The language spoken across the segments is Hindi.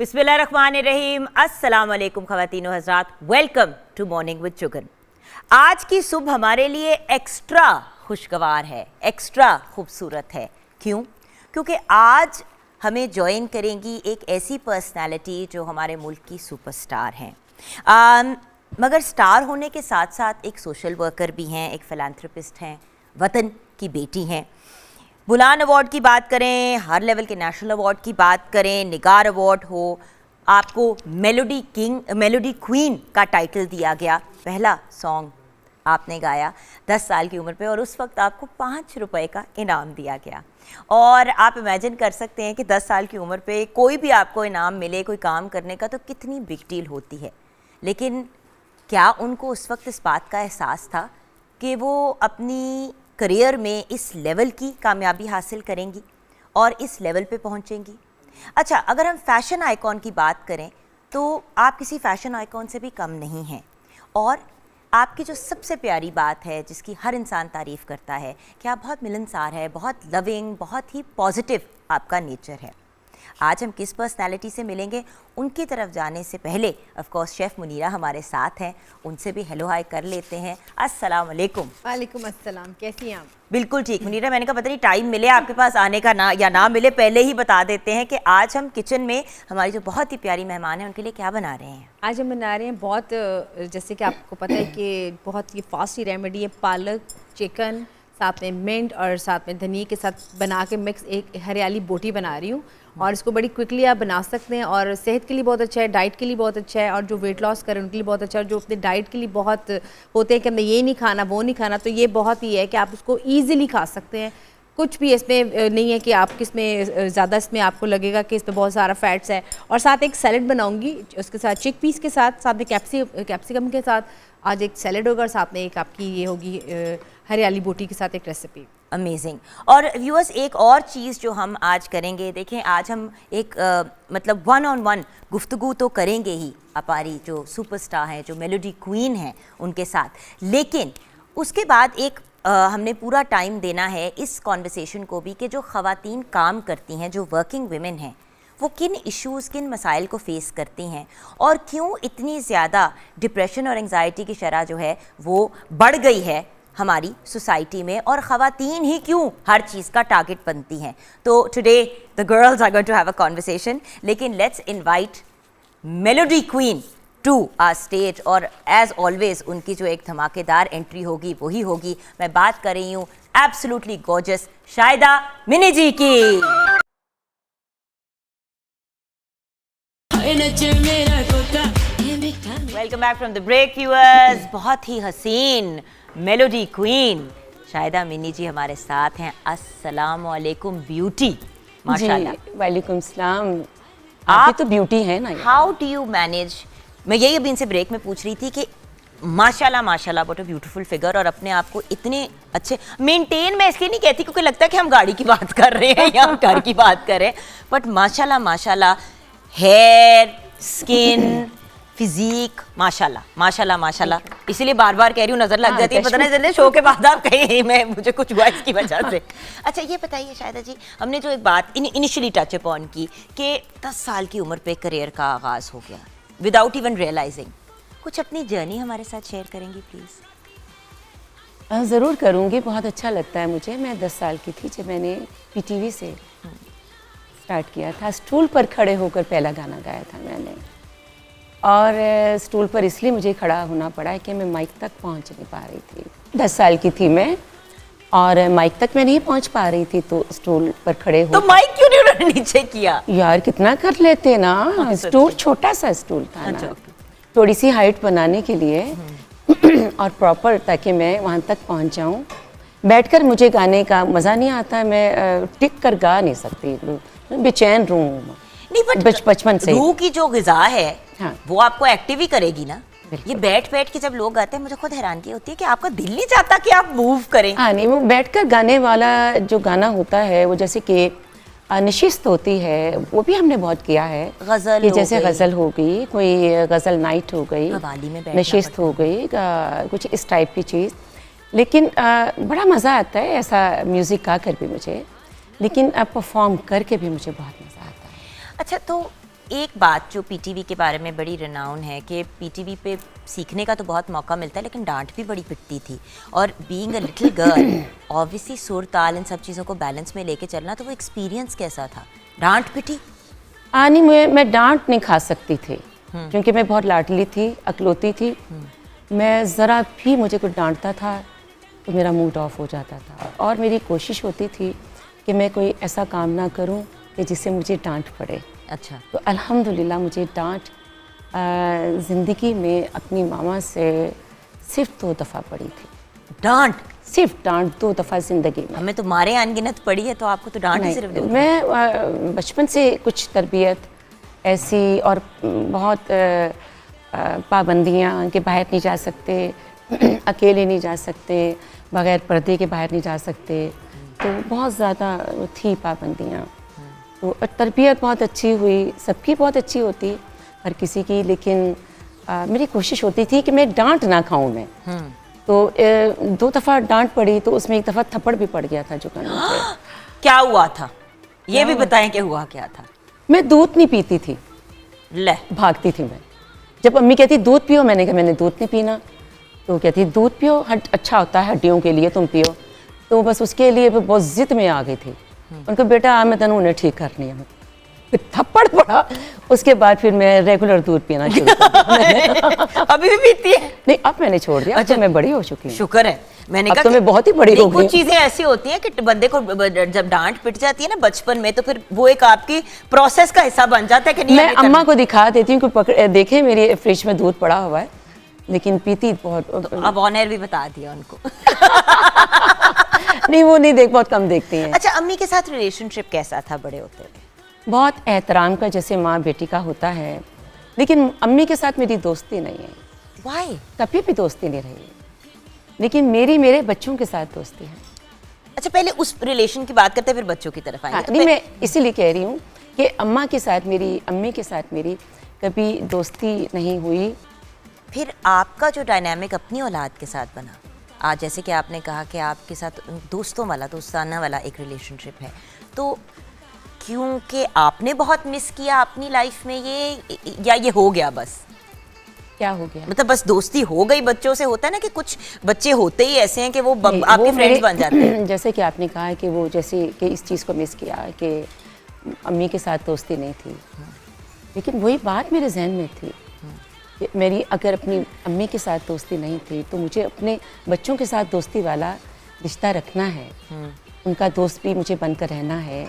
बिस्मिल्लाहिर्रहमानिर्रहीम। अस्सलाम वालेकुम ख़वातीनो हज़रात, welcome to morning with sugar. आज की सुबह हमारे लिए एक्स्ट्रा खुशगवार है, एक्स्ट्रा खूबसूरत है। क्यों? क्योंकि आज हमें ज्वाइन करेंगी एक ऐसी पर्सनालिटी जो हमारे मुल्क की सुपरस्टार हैं, मगर स्टार होने के साथ साथ एक सोशल वर्कर भी हैं, एक फिलैंथ्रोपिस्ट हैं, वतन की बेटी हैं। बुलान अवार्ड की बात करें, हर लेवल के नेशनल अवार्ड की बात करें, निगार अवार्ड हो, आपको मेलोडी क्वीन का टाइटल दिया गया। पहला सॉन्ग आपने गाया 10 साल की उम्र पे और उस वक्त आपको 5 रुपए का इनाम दिया गया। और आप इमेजिन कर सकते हैं कि 10 साल की उम्र पे कोई भी आपको इनाम मिले कोई काम करने का तो कितनी बिग डील होती है। लेकिन क्या उनको उस वक्त इस बात का एहसास था कि वो अपनी करियर में इस लेवल की कामयाबी हासिल करेंगी और इस लेवल पे पहुंचेंगी? अच्छा, अगर हम फैशन आइकॉन की बात करें तो आप किसी फैशन आइकॉन से भी कम नहीं हैं। और आपकी जो सबसे प्यारी बात है, जिसकी हर इंसान तारीफ़ करता है कि आप बहुत मिलनसार है, बहुत लविंग, बहुत ही पॉजिटिव आपका नेचर है। आज हम किस पर्सनालिटी से मिलेंगे उनकी तरफ जाने से पहले ऑफ कोर्स शेफ़ मुनीरा हमारे साथ हैं, उनसे भी हेलो हाय कर लेते हैं। अस्सलाम वालेकुम। वालेकुम अस्सलाम, कैसी हैं आप? बिल्कुल ठीक मुनीरा, मैंने कहा पता नहीं टाइम मिले आपके पास आने का ना या ना मिले, पहले ही बता देते हैं कि आज हम किचन में हमारी जो बहुत ही प्यारी मेहमान हैं उनके लिए क्या बना रहे हैं। आज हम बना रहे हैं बहुत, जैसे कि आपको पता है कि बहुत ही फास्ट ही रेमेडी है, पालक चिकन साथ में मिंट और साथ में धनिया के साथ बना के मिक्स एक हरियाली बोटी बना रही हूँ। और इसको बड़ी क्विकली आप बना सकते हैं और सेहत के लिए बहुत अच्छा है, डाइट के लिए बहुत अच्छा है, और जो वेट लॉस करें उनके लिए बहुत अच्छा है, और जो अपने डाइट के लिए बहुत होते हैं कि हमें ये नहीं खाना वो नहीं खाना, तो ये बहुत ही है कि आप उसको ईजिली खा सकते हैं। कुछ भी इसमें नहीं है कि आप किसमें ज़्यादा इसमें आपको लगेगा कि इसमें बहुत सारा फैट्स है। और साथ एक सैलेड बनाऊंगी, उसके साथ चिक पीस के साथ में कैप्सिकम के साथ आज एक सैलेड होगा, और साथ में एक आपकी ये होगी हरियाली बोटी के साथ एक रेसिपी। अमेजिंग। और व्यूअर्स, एक और चीज़ जो हम आज करेंगे, देखें आज हम एक मतलब 1-on-1 गुफ्तगू तो करेंगे ही हमारी जो सुपरस्टार हैं, जो मेलोडी क्वीन हैं उनके साथ, लेकिन उसके बाद एक हमने पूरा टाइम देना है इस कॉन्वर्सेशन को भी कि जो ख़वातीन काम करती हैं, जो वर्किंग वुमेन हैं, वो किन इश्यूज़ किन मसाइल को फेस करती हैं और क्यों इतनी ज़्यादा डिप्रेशन और एंग्जाइटी की शरह जो है वो बढ़ गई है हमारी सोसाइटी में, और ख़वातीन ही क्यों हर चीज़ का टारगेट बनती हैं। तो today the girls are going to have a conversation, लेकिन let's invite melody queen to our stage. और एज ऑलवेज उनकी जो एक धमाकेदार एंट्री होगी वही होगी। मैं बात कर रही हूँ एब्सोल्युटली गॉर्जियस शाहिदा मिनी जी की। Welcome back from the break viewers. बहुत ही हसीन मेलोडी क्वीन शाहिदा मिनी जी हमारे साथ हैं। अस्सलाम वालेकुम ब्यूटी। माशाल्लाह। वालेकुम सलाम। आप तो ब्यूटी है ना। How do you manage? मैं यही अभी इनसे ब्रेक में पूछ रही थी कि माशाल्लाह माशाल्लाह व्हाट अ ब्यूटीफुल फिगर, और अपने आप को इतने अच्छे मेंटेन, मैं इसलिए नहीं कहती क्योंकि लगता है कि हम गाड़ी की बात कर रहे हैं या हम घर की बात कर रहे हैं, बट माशाल्लाह माशाल्लाह, हेयर, स्किन, फिजिक, माशाल्लाह माशाल्लाह माशाल्लाह। इसीलिए बार बार कह रही हूँ, नजर लग जाती है, पता नहीं चलता शो के बाद आप कहीं मैं मुझे कुछ हुआ इसकी वजह से। अच्छा ये बताइए शाहिदा जी, हमने जो एक बात इनिशियली टच अपॉन की कि 10 साल की उम्र पे करियर का आगाज हो गया विदाउट इवन रियलाइजिंग, कुछ अपनी जर्नी हमारे साथ शेयर करेंगी प्लीज? ज़रूर करूँगी, बहुत अच्छा लगता है मुझे। मैं 10 साल की थी जब मैंने PTV से स्टार्ट किया था। स्टूल पर खड़े होकर पहला गाना गाया था मैंने, और स्टूल पर इसलिए मुझे खड़ा होना पड़ा है कि मैं माइक तक पहुंच नहीं पा रही थी। 10 साल की थी मैं और माइक तक मैं नहीं पहुंच पा रही थी, तो स्टूल पर खड़े हो। तो माइक क्यों नहीं उन्होंने नीचे किया? यार कितना कर लेते ना, स्टूल छोटा सा स्टूल था ना, थोड़ी सी हाइट बनाने के लिए और प्रॉपर, ताकि मैं वहाँ तक पहुँच जाऊँ। बैठकर मुझे गाने का मज़ा नहीं आता, मैं टिक कर गा नहीं सकती, बेचैन रूम नहीं, बचपन से। रूह की जो ग़िज़ा है हाँ, वो आपको एक्टिव ही करेगी ना। ये बैठ बैठ के जब लोग गाते हैं, मुझे खुद हैरानगी होती है कि आपका दिल नहीं चाहता कि आप मूव करें। हाँ नहीं, वो बैठकर गाने वाला जो गाना होता है वो जैसे कि नशिस्त होती है, वो भी हमने बहुत किया है। गज़ल जैसे गज़ल हो गई, कोई गज़ल नाइट हो गई, नशिस्त हो गई, कुछ इस टाइप की चीज़। लेकिन बड़ा मज़ा आता है ऐसा म्यूज़िक गा कर भी मुझे, लेकिन परफॉर्म करके भी मुझे बहुत मज़ा आता है। अच्छा, तो एक बात जो पीटीवी के बारे में बड़ी रिनाउन है कि पीटीवी पे सीखने का तो बहुत मौका मिलता है लेकिन डांट भी बड़ी पिटती थी, और being a little girl obviously सुर ताल इन सब चीज़ों को बैलेंस में लेके चलना, तो वो एक्सपीरियंस कैसा था? डांट पिटी? नहीं, मैं डांट नहीं खा सकती थी क्योंकि मैं बहुत लाडली थी, अकलौती थी। मैं ज़रा भी मुझे कुछ डांटता था तो मेरा मूड ऑफ हो जाता था, और मेरी कोशिश होती थी कि मैं कोई ऐसा काम ना करूं कि जिससे मुझे डांट पड़े। अच्छा। तो अल्हम्दुलिल्लाह मुझे डांट ज़िंदगी में अपनी मामा से सिर्फ 2 दफ़ा पड़ी थी। डांट? सिर्फ डांट 2 दफ़ा ज़िंदगी में। हमें तो मारे अनगिनत पड़ी है, तो आपको तो डांट ही सिर्फ नहीं, दो। मैं बचपन से कुछ तरबियत ऐसी और बहुत पाबंदियाँ कि बाहर नहीं जा सकते, अकेले नहीं जा सकते, बग़ैर पर्दे के बाहर नहीं जा सकते, तो बहुत ज़्यादा थी पाबंदियाँ। तो तरबियत बहुत अच्छी हुई, सबकी बहुत अच्छी होती हर किसी की, लेकिन मेरी कोशिश होती थी कि मैं डांट ना खाऊं मैं। तो 2 दफ़ा डांट पड़ी, तो उसमें 1 दफ़ा थप्पड़ भी पड़ गया था जो मुझे। क्या हुआ था ये भी बताएं कि हुआ क्या था? मैं दूध नहीं पीती थी, ले भागती थी मैं। जब अम्मी कहती दूध पियो, मैंने कहा मैंने दूध नहीं पीना, तो कहती दूध पियो, अच्छा होता है हड्डियों के लिए, तुम पियो। तो बस उसके लिए बहुत ज़िद में आ गई थी। उनको बेटा मैं तनु उन्हें ठीक करनी है, फिर थप्पड़ पड़ा। उसके बाद फिर मैं रेगुलर दूध पीना शुरू कर दिया। अभी भी पीती है? नहीं, अब मैंने छोड़ दिया। अच्छा, मैं बड़ी हो चुकी हूँ, शुक्र है। मैंने अब कहा तो मैं बहुत ही बड़ी हो गई। कुछ चीजें ऐसी होती हैं कि बंदे को जब डांट पिट जाती है ना बचपन में, तो फिर वो एक आपकी प्रोसेस का हिस्सा बन जाता है कि नहीं। मैं अम्मा को दिखा देती हूँ कि देखे मेरे फ्रिज में दूध पड़ा हुआ है, लेकिन पीती बहुत। तो अब ऑनर भी बता दिया उनको। नहीं, वो नहीं बहुत कम देखती हैं। अच्छा, अम्मी के साथ रिलेशनशिप कैसा था बड़े होते हुए? बहुत एहतराम का, जैसे माँ बेटी का होता है, लेकिन अम्मी के साथ मेरी दोस्ती नहीं है। Why? कभी भी दोस्ती नहीं रही, लेकिन मेरे बच्चों के साथ दोस्ती है। अच्छा, पहले उस रिलेशन की बात करते हैं, फिर बच्चों की तरफ आएंगे। तो नहीं, मैं इसीलिए कह रही हूँ कि अम्मी के साथ मेरी कभी दोस्ती नहीं हुई। फिर आपका जो डायनामिक अपनी औलाद के साथ बना, आज जैसे कि आपने कहा कि आपके साथ दोस्ताना वाला एक रिलेशनशिप है, तो क्योंकि आपने बहुत मिस किया अपनी लाइफ में ये, या ये हो गया बस? क्या हो गया? मतलब बस दोस्ती हो गई बच्चों से? होता है ना कि कुछ बच्चे होते ही ऐसे हैं कि वो नहीं, आपके वो फ्रेंड्स बन जाते हैं। जैसे कि आपने कहा कि वो जैसे कि इस चीज़ को मिस किया कि अम्मी के साथ दोस्ती नहीं थी, लेकिन वही बात मेरे जहन में थी कि मेरी अगर अपनी अम्मी के साथ दोस्ती नहीं थी तो मुझे अपने बच्चों के साथ दोस्ती वाला रिश्ता रखना है। उनका दोस्त भी मुझे बनकर रहना है।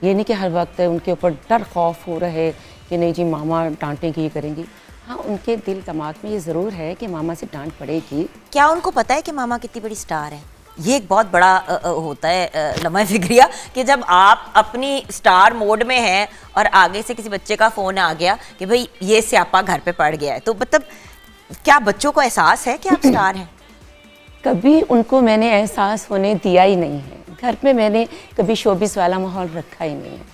ये नहीं कि हर वक्त उनके ऊपर डर खौफ हो रहा है कि नहीं जी मामा डांटेंगी, ये करेंगी। हाँ, उनके दिल दिमाग में ये ज़रूर है कि मामा से डांट पड़ेगी। क्या उनको पता है कि मामा कितनी बड़ी स्टार है? ये एक बहुत बड़ा होता है लम्हा फिक्रिया कि जब आप अपनी स्टार मोड में हैं और आगे से किसी बच्चे का फ़ोन आ गया कि भाई ये स्यापा घर पे पड़ गया है, तो मतलब क्या बच्चों को एहसास है कि आप स्टार हैं? कभी उनको मैंने एहसास होने दिया ही नहीं है। घर में मैंने कभी शोबिस वाला माहौल रखा ही नहीं है।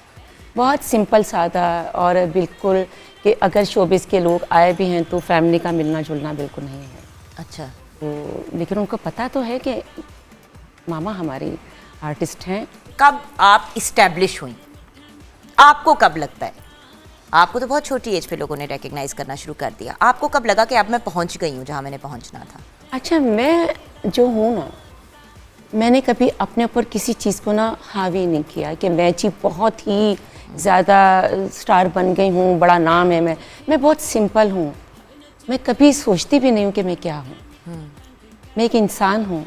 बहुत सिंपल सादा, और बिल्कुल कि अगर शोबिस के लोग आए भी हैं तो फैमिली का मिलना जुलना बिल्कुल नहीं है। अच्छा। तो लेकिन उनको पता तो है कि मामा हमारी आर्टिस्ट हैं। कब आप इस्टेब्लिश हुई? आपको कब लगता है? आपको तो बहुत छोटी एज पे लोगों ने रिकग्नाइज करना शुरू कर दिया। आपको कब लगा कि अब मैं पहुंच गई हूँ जहाँ मैंने पहुंचना था? अच्छा, मैं जो हूँ ना, मैंने कभी अपने ऊपर किसी चीज़ को ना हावी नहीं किया कि मैं जी बहुत ही ज़्यादा स्टार बन गई हूँ, बड़ा नाम है। मैं बहुत सिंपल हूँ। मैं कभी सोचती भी नहीं हूँ कि मैं क्या हूँ। मैं एक इंसान हूँ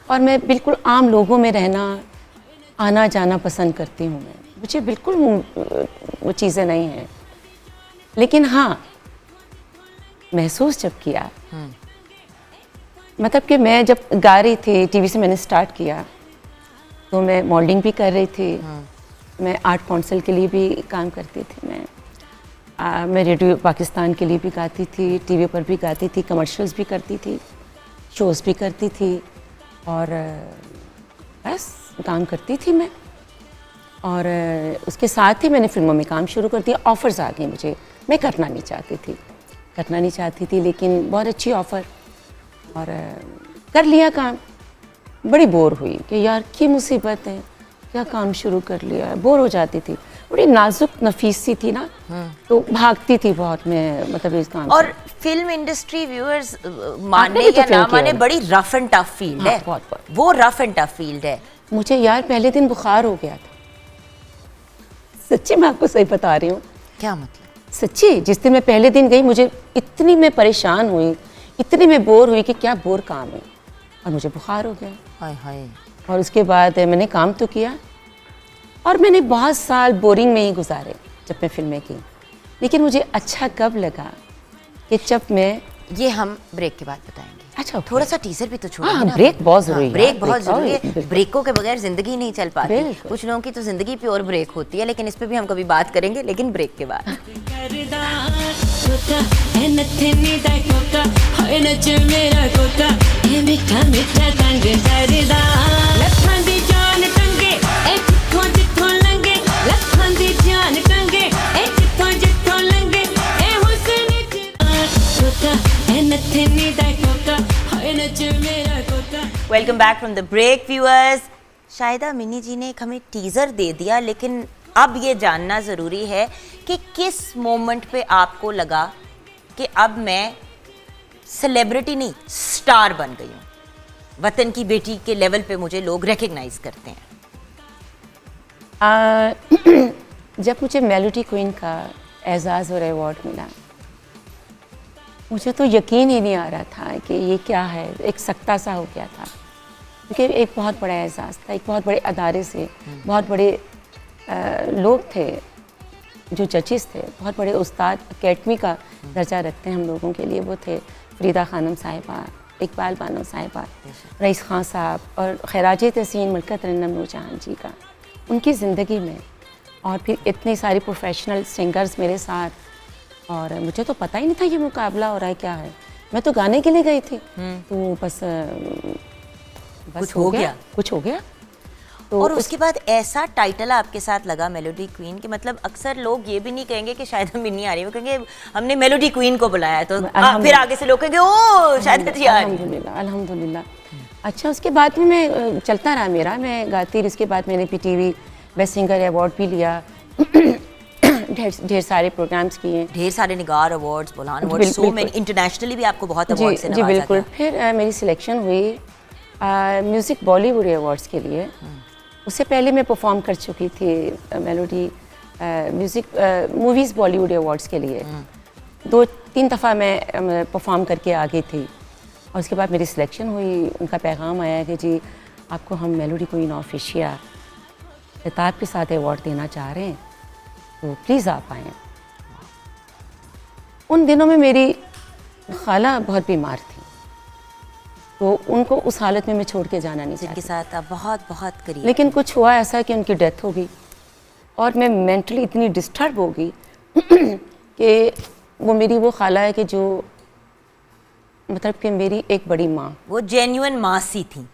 और मैं बिल्कुल आम लोगों में रहना, आना जाना पसंद करती हूँ। मुझे बिल्कुल वो चीज़ें नहीं हैं। लेकिन हाँ, महसूस जब किया, मतलब कि मैं जब गा रही थी, टीवी से मैंने स्टार्ट किया, तो मैं मॉडलिंग भी कर रही थी। मैं आर्ट काउंसिल के लिए भी काम करती थी। मैं रेडियो पाकिस्तान के लिए भी गाती थी, टीवी पर भी गाती थी, कमर्शियल्स भी करती थी, शोज़ भी करती थी, और बस काम करती थी मैं। और उसके साथ ही मैंने फिल्मों में काम शुरू कर दिया। ऑफ़र्स आ गए मुझे। मैं करना नहीं चाहती थी, लेकिन बहुत अच्छी ऑफ़र, और कर लिया काम। बड़ी बोर हुई कि यार क्या मुसीबत है, क्या काम शुरू कर लिया है, बोर हो जाती थी। बड़ी नाजुक नफीस सी थी ना, तो भागती थी बहुत मैं, मतलब इस काम और फिल्म इंडस्ट्री व्यूअर्स माने भी तो या film ना किया माने है। बड़ी रफ एंड टफ फील्ड हाँ, है, बहुत। वो रफ एंड टफ फील्ड है। मुझे यार पहले दिन बुखार हो गया था, सच्ची मैं आपको सही बता रही हूँ, क्या मतलब? सच्ची। जिस दिन मैं पहले दिन गई, मुझे इतनी मैं परेशान हुई, इतनी मैं बोर हुई कि क्या बोर काम है, और मुझे बुखार हो गया। हाय हाय। और उसके बाद मैंने काम तो किया, और मैंने बहुत साल बोरिंग में ही गुजारे जब मैं फिल्में की, लेकिन मुझे अच्छा कब लगा कि जब मैं, ये हम ब्रेक के बाद बताएंगे। अच्छा okay। थोड़ा सा टीजर भी तो छोड़ो हाँ, ना। ब्रेक बहुत जरूरी है। ब्रेक बहुत ब्रेक, जरूरी है। बिल्कुल। ब्रेकों के बगैर जिंदगी नहीं चल पाती। बिल्कुल। कुछ लोगों की तो जिंदगी प्योर ब्रेक होती है, लेकिन इस पे भी हम कभी बात करेंगे, लेकिन ब्रेक के बाद। Welcome back from the break viewers. Shahida Mini ji ने एक हमें टीजर दे दिया, लेकिन अब ये जानना ज़रूरी है कि किस मोमेंट पे आपको लगा कि अब मैं सेलिब्रिटी नहीं, स्टार बन गई हूँ, वतन की बेटी के लेवल पे मुझे लोग रिकग्नाइज करते हैं। जब मुझे मेलोडी क्वीन का एजाज़ और अवार्ड मिला, मुझे तो यकीन ही नहीं आ रहा था कि ये क्या है, एक सकता सा हो गया था, क्योंकि एक बहुत बड़ा एजाज़ था, एक बहुत बड़े अदारे से, बहुत बड़े लोग थे जो जजेस थे, बहुत बड़े उस्ताद, अकेडमी का दर्जा रखते हैं हम लोगों के लिए, वो थे फरीदा खानम साहिबा, इकबाल बानो साहिबा, रईस खान साहब, और खैराज तहसीन मलका तरन्नुम नूरजहां जी का, उनकी ज़िंदगी में, और फिर इतने सारे प्रोफेशनल सिंगर्स मेरे साथ, और मुझे तो पता ही नहीं था ये मुकाबला हो रहा है, क्या है। मैं तो गाने के लिए गई थी, तो बस कुछ हो गया। कुछ हो गया। तो और उसके बाद ऐसा टाइटल आपके साथ लगा मेलोडी क्वीन के, मतलब अक्सर लोग ये भी नहीं कहेंगे कि शायद हम नहीं आ रही, वो कहेंगे हमने मेलोडी क्वीन को बुलाया है, तो फिर आगे से लोग कहेंगे ओ शायद जी आ रही। अल्हम्दुलिल्लाह, अल्हम्दुलिल्लाह। अच्छा, उसके बाद में मैं चलता रहा मेरा, मैं गाती रही। इसके बाद मैंने पीटीवी बेस्ट सिंगर अवार्ड भी लिया, ढेर सारे प्रोग्राम्स किए, ढेर सारे Nigar awards, Bolan awards, so many, internationally भी आपको बहुत अवार्ड से जी नवाजा बिल्कुल। गया। फिर मेरी सिलेक्शन हुई म्यूज़िक बॉलीवुड अवार्ड्स के लिए। उससे पहले मैं परफॉर्म कर चुकी थी melody music movies Bollywood awards के लिए, 2-3 दफ़ा मैं परफॉर्म करके आ गई थी। और उसके बाद मेरी सिलेक्शन हुई, उनका पैगाम आया कि जी आपको हम मेलोडी क्वीन ऑफ एशिया खिताब के साथ अवार्ड देना चाह रहे हैं, तो प्लीज़ आप आएँ। उन दिनों में मेरी खाला बहुत बीमार थी, तो उनको उस हालत में मैं छोड़ के जाना नहीं जिनके चाहती, साथ आप बहुत बहुत करीब। लेकिन कुछ हुआ ऐसा कि उनकी डेथ हो गई, और मैं मेंटली इतनी डिस्टर्ब हो गई कि वो मेरी वो खाला है कि जो, मतलब कि मेरी एक बड़ी माँ, वो जेन्युइन मासी थी,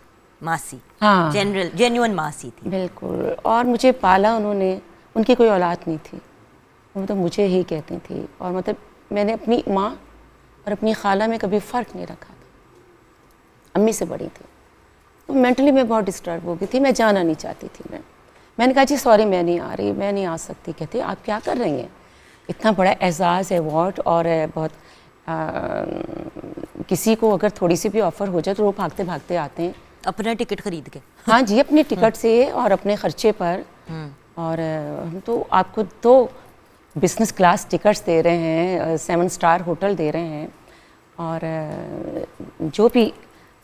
मासी, हाँ जनरल जेन्युइन मासी थी। बिल्कुल। और मुझे पाला उन्होंने, उनकी कोई औलाद नहीं थी, मतलब मुझे ही कहती थी, और मतलब मैंने अपनी माँ और अपनी खाला में कभी फ़र्क नहीं रखा था, अम्मी से बड़ी थी। तो मेंटली मैं बहुत डिस्टर्ब हो गई थी, मैं जाना नहीं चाहती थी। मैंने कहा जी सॉरी मैं नहीं आ रही, मैं नहीं आ सकती। कहती आप क्या कर रही हैं, इतना बड़ा एजाज़ अवार्ड, और बहुत किसी को अगर थोड़ी सी भी ऑफ़र हो जाए तो वो भागते भागते आते हैं अपना टिकट खरीद के। हाँ जी, अपने टिकट से और अपने खर्चे पर। और हम तो आपको 2 बिज़नेस क्लास टिकट्स दे रहे हैं, 7 स्टार होटल दे रहे हैं, और जो भी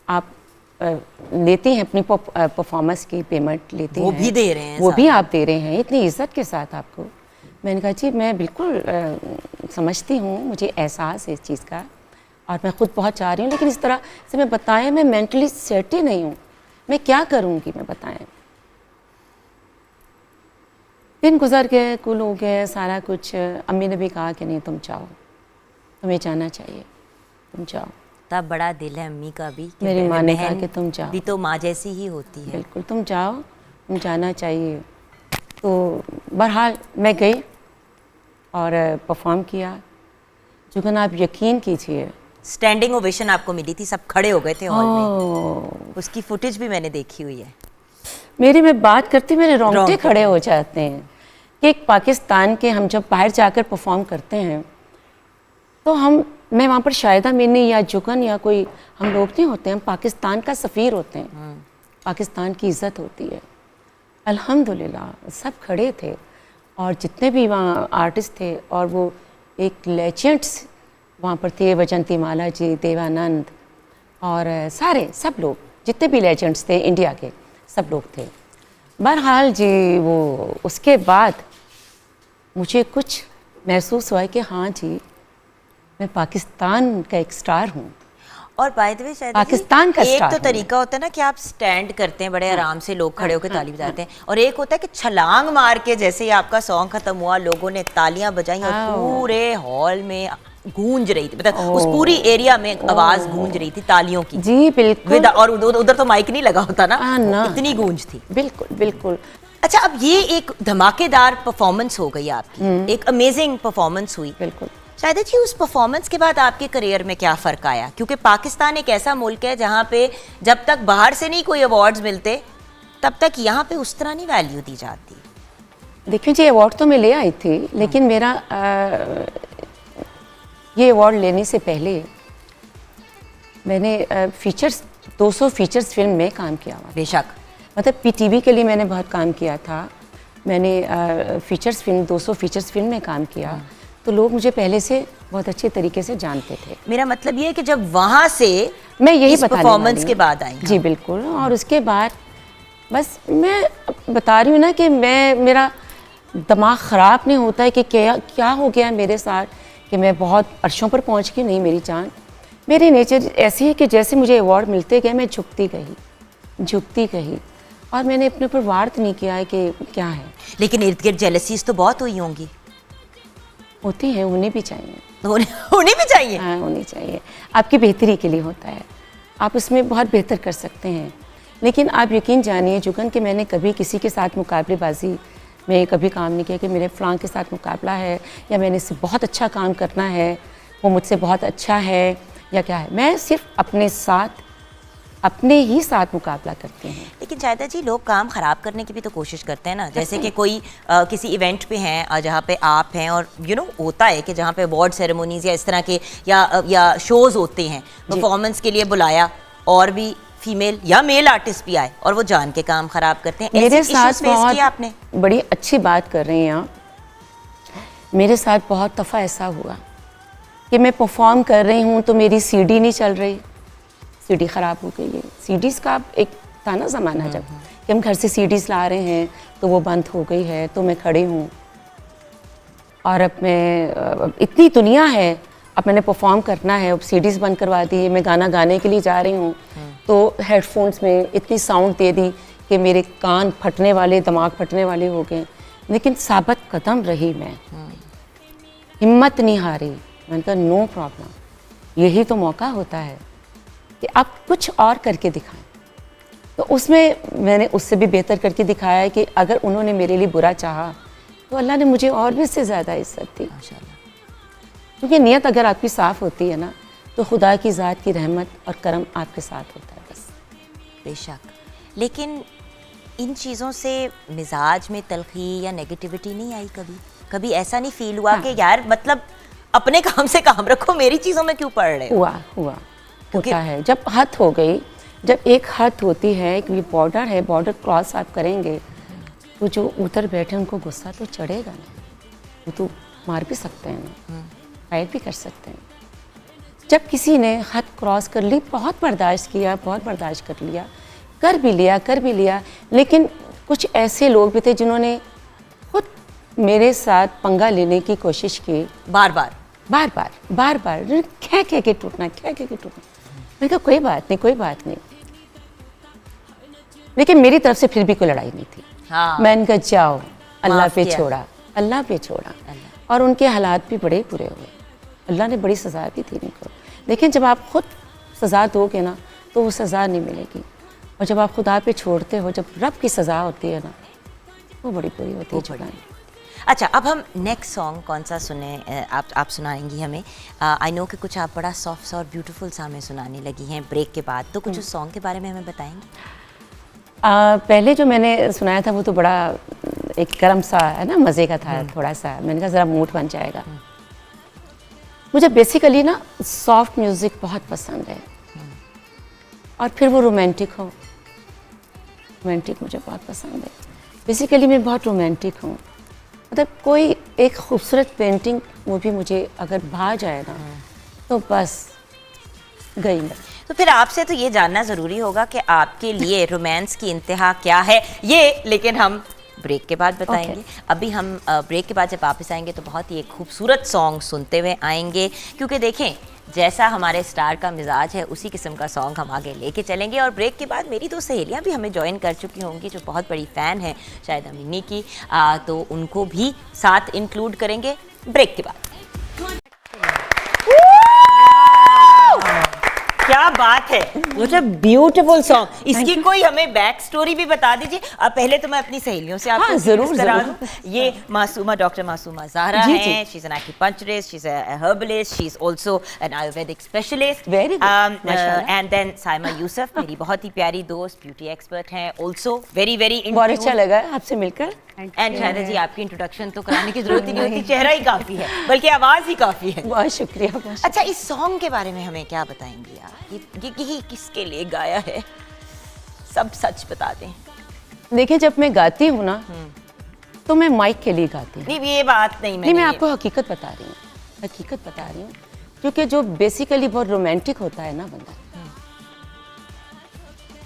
आप लेते हैं अपनी परफॉर्मेंस की पेमेंट लेते हैं, वो भी दे रहे हैं, वो भी आप दे रहे हैं इतनी इज्जत के साथ आपको। मैंने कहा जी मैं बिल्कुल समझती हूँ, मुझे एहसास है इस चीज़ का, और मैं खुद बहुत चाह रही हूँ, लेकिन इस तरह से मैं बताएं, मैं मेंटली सेट ही नहीं हूँ, मैं क्या करूँगी, मैं बताएं। दिन गुजर गए, कुल हो गए सारा कुछ। अम्मी ने भी कहा कि नहीं तुम जाओ, तुम्हें जाना चाहिए, तुम जाओ। तब बड़ा दिल है अम्मी का भी, कि मेरी माँ ने कहा बहन कि तुम जाओ, भी तो माँ जैसी ही होती है। बिल्कुल तुम जाओ, तुम जाना चाहिए। तो बहरहाल मैं गई और परफॉर्म किया। जुगन आप यकीन कीजिए, स्टैंडिंग ओवेशन आपको मिली थी, सब खड़े हो गए थे हॉल में। उसकी फुटेज भी मैंने देखी हुई है। मेरी मैं बात करती मेरे रोंगटे खड़े हो जाते हैं कि एक पाकिस्तान के हम जब बाहर जाकर परफॉर्म करते हैं तो मैं वहाँ पर शाहिदा मिन्नी या जुगन या कोई हम लोग नहीं होते, हम पाकिस्तान का सफ़ीर होते हैं, पाकिस्तान की इज़्ज़त होती है। अल्हम्दुलिल्लाह सब खड़े थे और जितने भी वहाँ आर्टिस्ट थे और वो एक लेजेंड्स वहाँ पर थे, वजंती माला जी, देवानंद और सारे सब लोग जितने भी लेजेंड्स थे इंडिया के सब लोग थे। बहरहाल जी वो उसके बाद मुझे कुछ महसूस हुआ कि हाँ जी मैं पाकिस्तान का एक स्टार हूँ। और बाय द वे शायद पाकिस्तान का एक स्टार तो हूँ तरीका होता है ना कि आप स्टैंड करते हैं बड़े आराम से, लोग खड़े होकर ताली बजाते हैं, और एक होता है कि छलांग मार के जैसे ही आपका सॉन्ग खत्म हुआ लोगों ने तालियां बजाई और पूरे हॉल में गूंज रही थी, मतलब उस पूरी एरिया में आवाज गूंज रही थी तालियों की। जी बिल्कुल। और उधर तो माइक नहीं लगा होता ना, ना। इतनी गूंज थी। बिल्कुल बिल्कुल। अच्छा, अब ये एक धमाकेदार परफॉर्मेंस हो गई आपकी, एक अमेजिंग परफॉर्मेंस हुई। बिल्कुल। शायद जी उस परफॉर्मेंस के बाद आपके करियर में क्या फ़र्क आया? क्योंकि पाकिस्तान एक ऐसा मुल्क है जहाँ पे जब तक बाहर से नहीं कोई अवार्ड्स मिलते तब तक यहाँ पे उस तरह नहीं वैल्यू दी जाती। देखिए जी अवार्ड तो मैं ले आई थी, लेकिन मेरा ये अवार्ड लेने से पहले मैंने फीचर्स 200 फीचर्स फिल्म में काम किया हुआ। बेशक, मतलब पीटीवी के लिए मैंने बहुत काम किया था। मैंने फीचर्स फिल्म 200 फीचर्स फिल्म में काम किया, तो लोग मुझे पहले से बहुत अच्छे तरीके से जानते थे। मेरा मतलब ये है कि जब वहाँ से मैं यही परफॉर्मेंस के बाद आई। जी बिल्कुल। और उसके बाद बस मैं बता रही हूँ ना कि मेरा दिमाग ख़राब नहीं होता है कि क्या हो गया है मेरे साथ कि मैं बहुत अर्शों पर पहुँच गई। नहीं, मेरी जान, मेरी नेचर ऐसी है कि जैसे मुझे अवार्ड मिलते गए मैं झुकती गई और मैंने अपने ऊपर वार्त नहीं किया है कि क्या है। लेकिन इर्द गिर्द जेलसीज तो बहुत हुई होंगी। होती है, उन्हें भी चाहिए। होनी भी चाहिए। हाँ, होनी चाहिए। आपकी बेहतरी के लिए होता है, आप उसमें बहुत बेहतर कर सकते हैं। लेकिन आप यकीन जानिए जुगन कि मैंने कभी किसी के साथ मुकाबलेबाजी में कभी काम नहीं किया कि मेरे फ़लाँ के साथ मुकाबला है या मैंने इससे बहुत अच्छा काम करना है, वो मुझसे बहुत अच्छा है या क्या है। मैं सिर्फ अपने ही साथ मुकाबला करते हैं। लेकिन शायदा जी लोग काम ख़राब करने की भी तो कोशिश करते हैं ना, जैसे कि कोई किसी इवेंट पे हैं जहाँ पे आप हैं और होता है कि जहाँ पे अवार्ड सेरेमोनीज या इस तरह के या शोज़ होते हैं, परफॉर्मेंस के लिए बुलाया और भी फीमेल या मेल आर्टिस्ट भी आए और वो जान के काम ख़राब करते हैं। मेरे साथ बहुत आपने बड़ी अच्छी बात कर रही हैं आप। मेरे साथ बहुत दफ़ा ऐसा हुआ कि मैं परफॉर्म कर रही हूँ तो मेरी सीडी नहीं चल रही, सीडी ख़राब हो गई है। सीडीज़ का एक था ना ज़माना जब कि हम घर से सीडीज़ ला रहे हैं तो वो बंद हो गई है, तो मैं खड़ी हूँ और अब मैं इतनी दुनिया है, अब मैंने परफॉर्म करना है, अब सीडीज़ बंद करवा दी है, मैं गाना गाने के लिए जा रही हूँ तो हेडफोन्स में इतनी साउंड दे दी कि मेरे कान फटने वाले, दिमाग फटने वाले हो गए। लेकिन साबित कदम रही मैं, हिम्मत नहीं हारी। मैंने कहा नो प्रॉब्लम, यही तो मौका होता है कि आप कुछ और करके दिखाएं। तो उसमें मैंने उससे भी बेहतर करके दिखाया है कि अगर उन्होंने मेरे लिए बुरा चाहा तो अल्लाह ने मुझे और भी इससे ज़्यादा इज्जत दी। क्योंकि नीयत अगर आपकी साफ़ होती है ना तो खुदा की ज़ात की रहमत और करम आपके साथ होता है बस। बेशक, लेकिन इन चीज़ों से मिजाज में तलखी या नेगेटिविटी नहीं आई? कभी ऐसा नहीं फील हुआ कि यार मतलब अपने काम से काम रखो, मेरी चीज़ों में क्यों पड़ रहे हो? हुआ होता है। जब हद हो गई, जब एक हद होती है कि बॉर्डर है, बॉर्डर क्रॉस आप करेंगे तो जो उधर बैठे उनको गुस्सा तो चढ़ेगा ना, वो तो मार भी सकते हैं ना, फाइट भी कर सकते हैं। जब किसी ने हद क्रॉस कर ली, बहुत बर्दाश्त किया, बहुत बर्दाश्त कर लिया, कर भी लिया, लेकिन कुछ ऐसे लोग भी थे जिन्होंने खुद मेरे साथ पंगा लेने की कोशिश की, बार बार खे के टूटना। मैंने कहा कोई बात नहीं, लेकिन मेरी तरफ से फिर भी कोई लड़ाई नहीं थी। हाँ। मैंने कहा जाओ, अल्लाह पे छोड़ा और उनके हालात भी बड़े बुरे हुए, अल्लाह ने बड़ी सज़ा भी थी इनको। लेकिन जब आप खुद सज़ा दोगे ना तो वो सज़ा नहीं मिलेगी, और जब आप खुदा पे छोड़ते हो, जब रब की सज़ा होती है ना, वो बड़ी बुरी होती है। अच्छा, अब हम नेक्स्ट सॉन्ग कौन सा सुने? आप सुनाएंगी हमें? आई नो कि कुछ आप बड़ा सॉफ्ट और ब्यूटीफुल सा हमें सुनाने लगी हैं ब्रेक के बाद, तो कुछ उस सॉन्ग के बारे में हमें बताएंगी? पहले जो मैंने सुनाया था वो तो बड़ा एक गर्म सा है ना, मज़े का था थोड़ा सा। मैंने कहा ज़रा मूड बन जाएगा। मुझे बेसिकली ना सॉफ्ट म्यूज़िक बहुत पसंद है, और फिर वो रोमांटिक हो। रोमांटिक मुझे बहुत पसंद है। बेसिकली मैं बहुत रोमांटिक हूँ। मतलब कोई एक खूबसूरत पेंटिंग वो भी मुझे अगर भा जाए ना, तो बस गई मैं। तो फिर आपसे तो ये जानना ज़रूरी होगा कि आपके लिए रोमांस की इंतहा क्या है, ये लेकिन हम ब्रेक के बाद बताएंगे। अभी हम ब्रेक के बाद जब वापस आएंगे तो बहुत ही एक खूबसूरत सॉन्ग सुनते हुए आएंगे, क्योंकि देखें जैसा हमारे स्टार का मिजाज है उसी किस्म का सॉन्ग हम आगे लेके चलेंगे। और ब्रेक के बाद मेरी दो सहेलियां भी हमें ज्वाइन कर चुकी होंगी जो बहुत बड़ी फ़ैन है शायद अमीनी की, तो उनको भी साथ इंक्लूड करेंगे ब्रेक के बाद। क्या बात है, व्हाट अ ब्यूटीफुल सॉन्ग। इसकी कोई हमें बैक स्टोरी भी बता दीजिए। अब पहले तो मैं अपनी सहेलियों से आपको जरूर करा दूं। ये मासूमा, डॉक्टर मासूमा ज़हरा हैं। She is an acupuncturist, she is a herbalist, she is also an Ayurvedic specialist. Very good, माशाल्लाह। एंड देन साइमा यूसुफ, मेरी बहुत ही प्यारी दोस्त, ब्यूटी एक्सपर्ट हैं, आल्सो वेरी वेरी बहुत अच्छा लगा आपसे मिलकर। एंड शायदा जी आपकी इंट्रोडक्शन तो कराने की जरूरत ही नहीं होती, चेहरा ही काफी है, बल्कि आवाज ही काफी है। बहुत शुक्रिया, बहुत शुक्रिया। अच्छा, इस सॉन्ग के बारे में हमें क्या बताएंगी आप? ये किसके लिए गाया है, सब सच बता दें। देखिए, जब मैं गाती हूँ ना तो मैं माइक के लिए गाती हूँ। नहीं, ये बात नहीं, मैं आपको हकीकत बता रही हूँ, हकीकत बता रही हूँ। क्योंकि जो बेसिकली बहुत रोमांटिक होता है ना बंदा,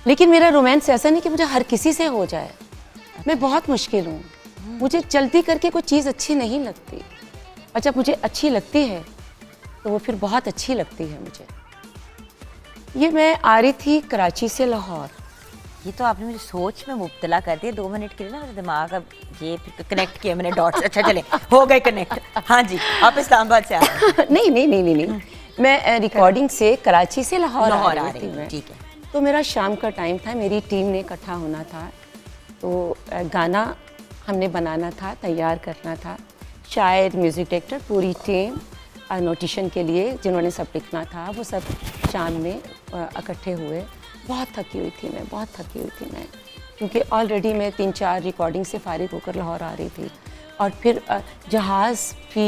लेकिन मेरा रोमांस ऐसा नहीं कि मुझे हर किसी से हो जाए। मैं बहुत मुश्किल हूँ, मुझे जल्दी करके कोई चीज़ अच्छी नहीं लगती, और जब मुझे अच्छी लगती है तो वो फिर बहुत अच्छी लगती है मुझे। ये मैं आ रही थी कराची से लाहौर। ये तो आपने मुझे सोच में मुब्तला कर दिया 2 मिनट के लिए ना, मेरा दिमाग अब ये कनेक्ट किया मैंने डॉट्स। अच्छा चले, हो गए कनेक्ट। हाँ जी, आप इस्लामाबाद से आ रहे हैं। नहीं, मैं रिकॉर्डिंग से कराची से लाहौर आ रही थी मैं। ठीक है। तो मेरा शाम का टाइम था, मेरी टीम ने इकट्ठा होना था, तो गाना हमने बनाना था, तैयार करना था। शायर, म्यूज़िक डायरेक्टर, पूरी टीम, नोटिशन के लिए जिन्होंने सब लिखना था, वो सब शाम में इकट्ठे हुए। बहुत थकी हुई थी मैं, बहुत थकी हुई थी मैं, क्योंकि ऑलरेडी मैं 3-4 रिकॉर्डिंग से फारिग होकर लाहौर आ रही थी। और फिर जहाज़ भी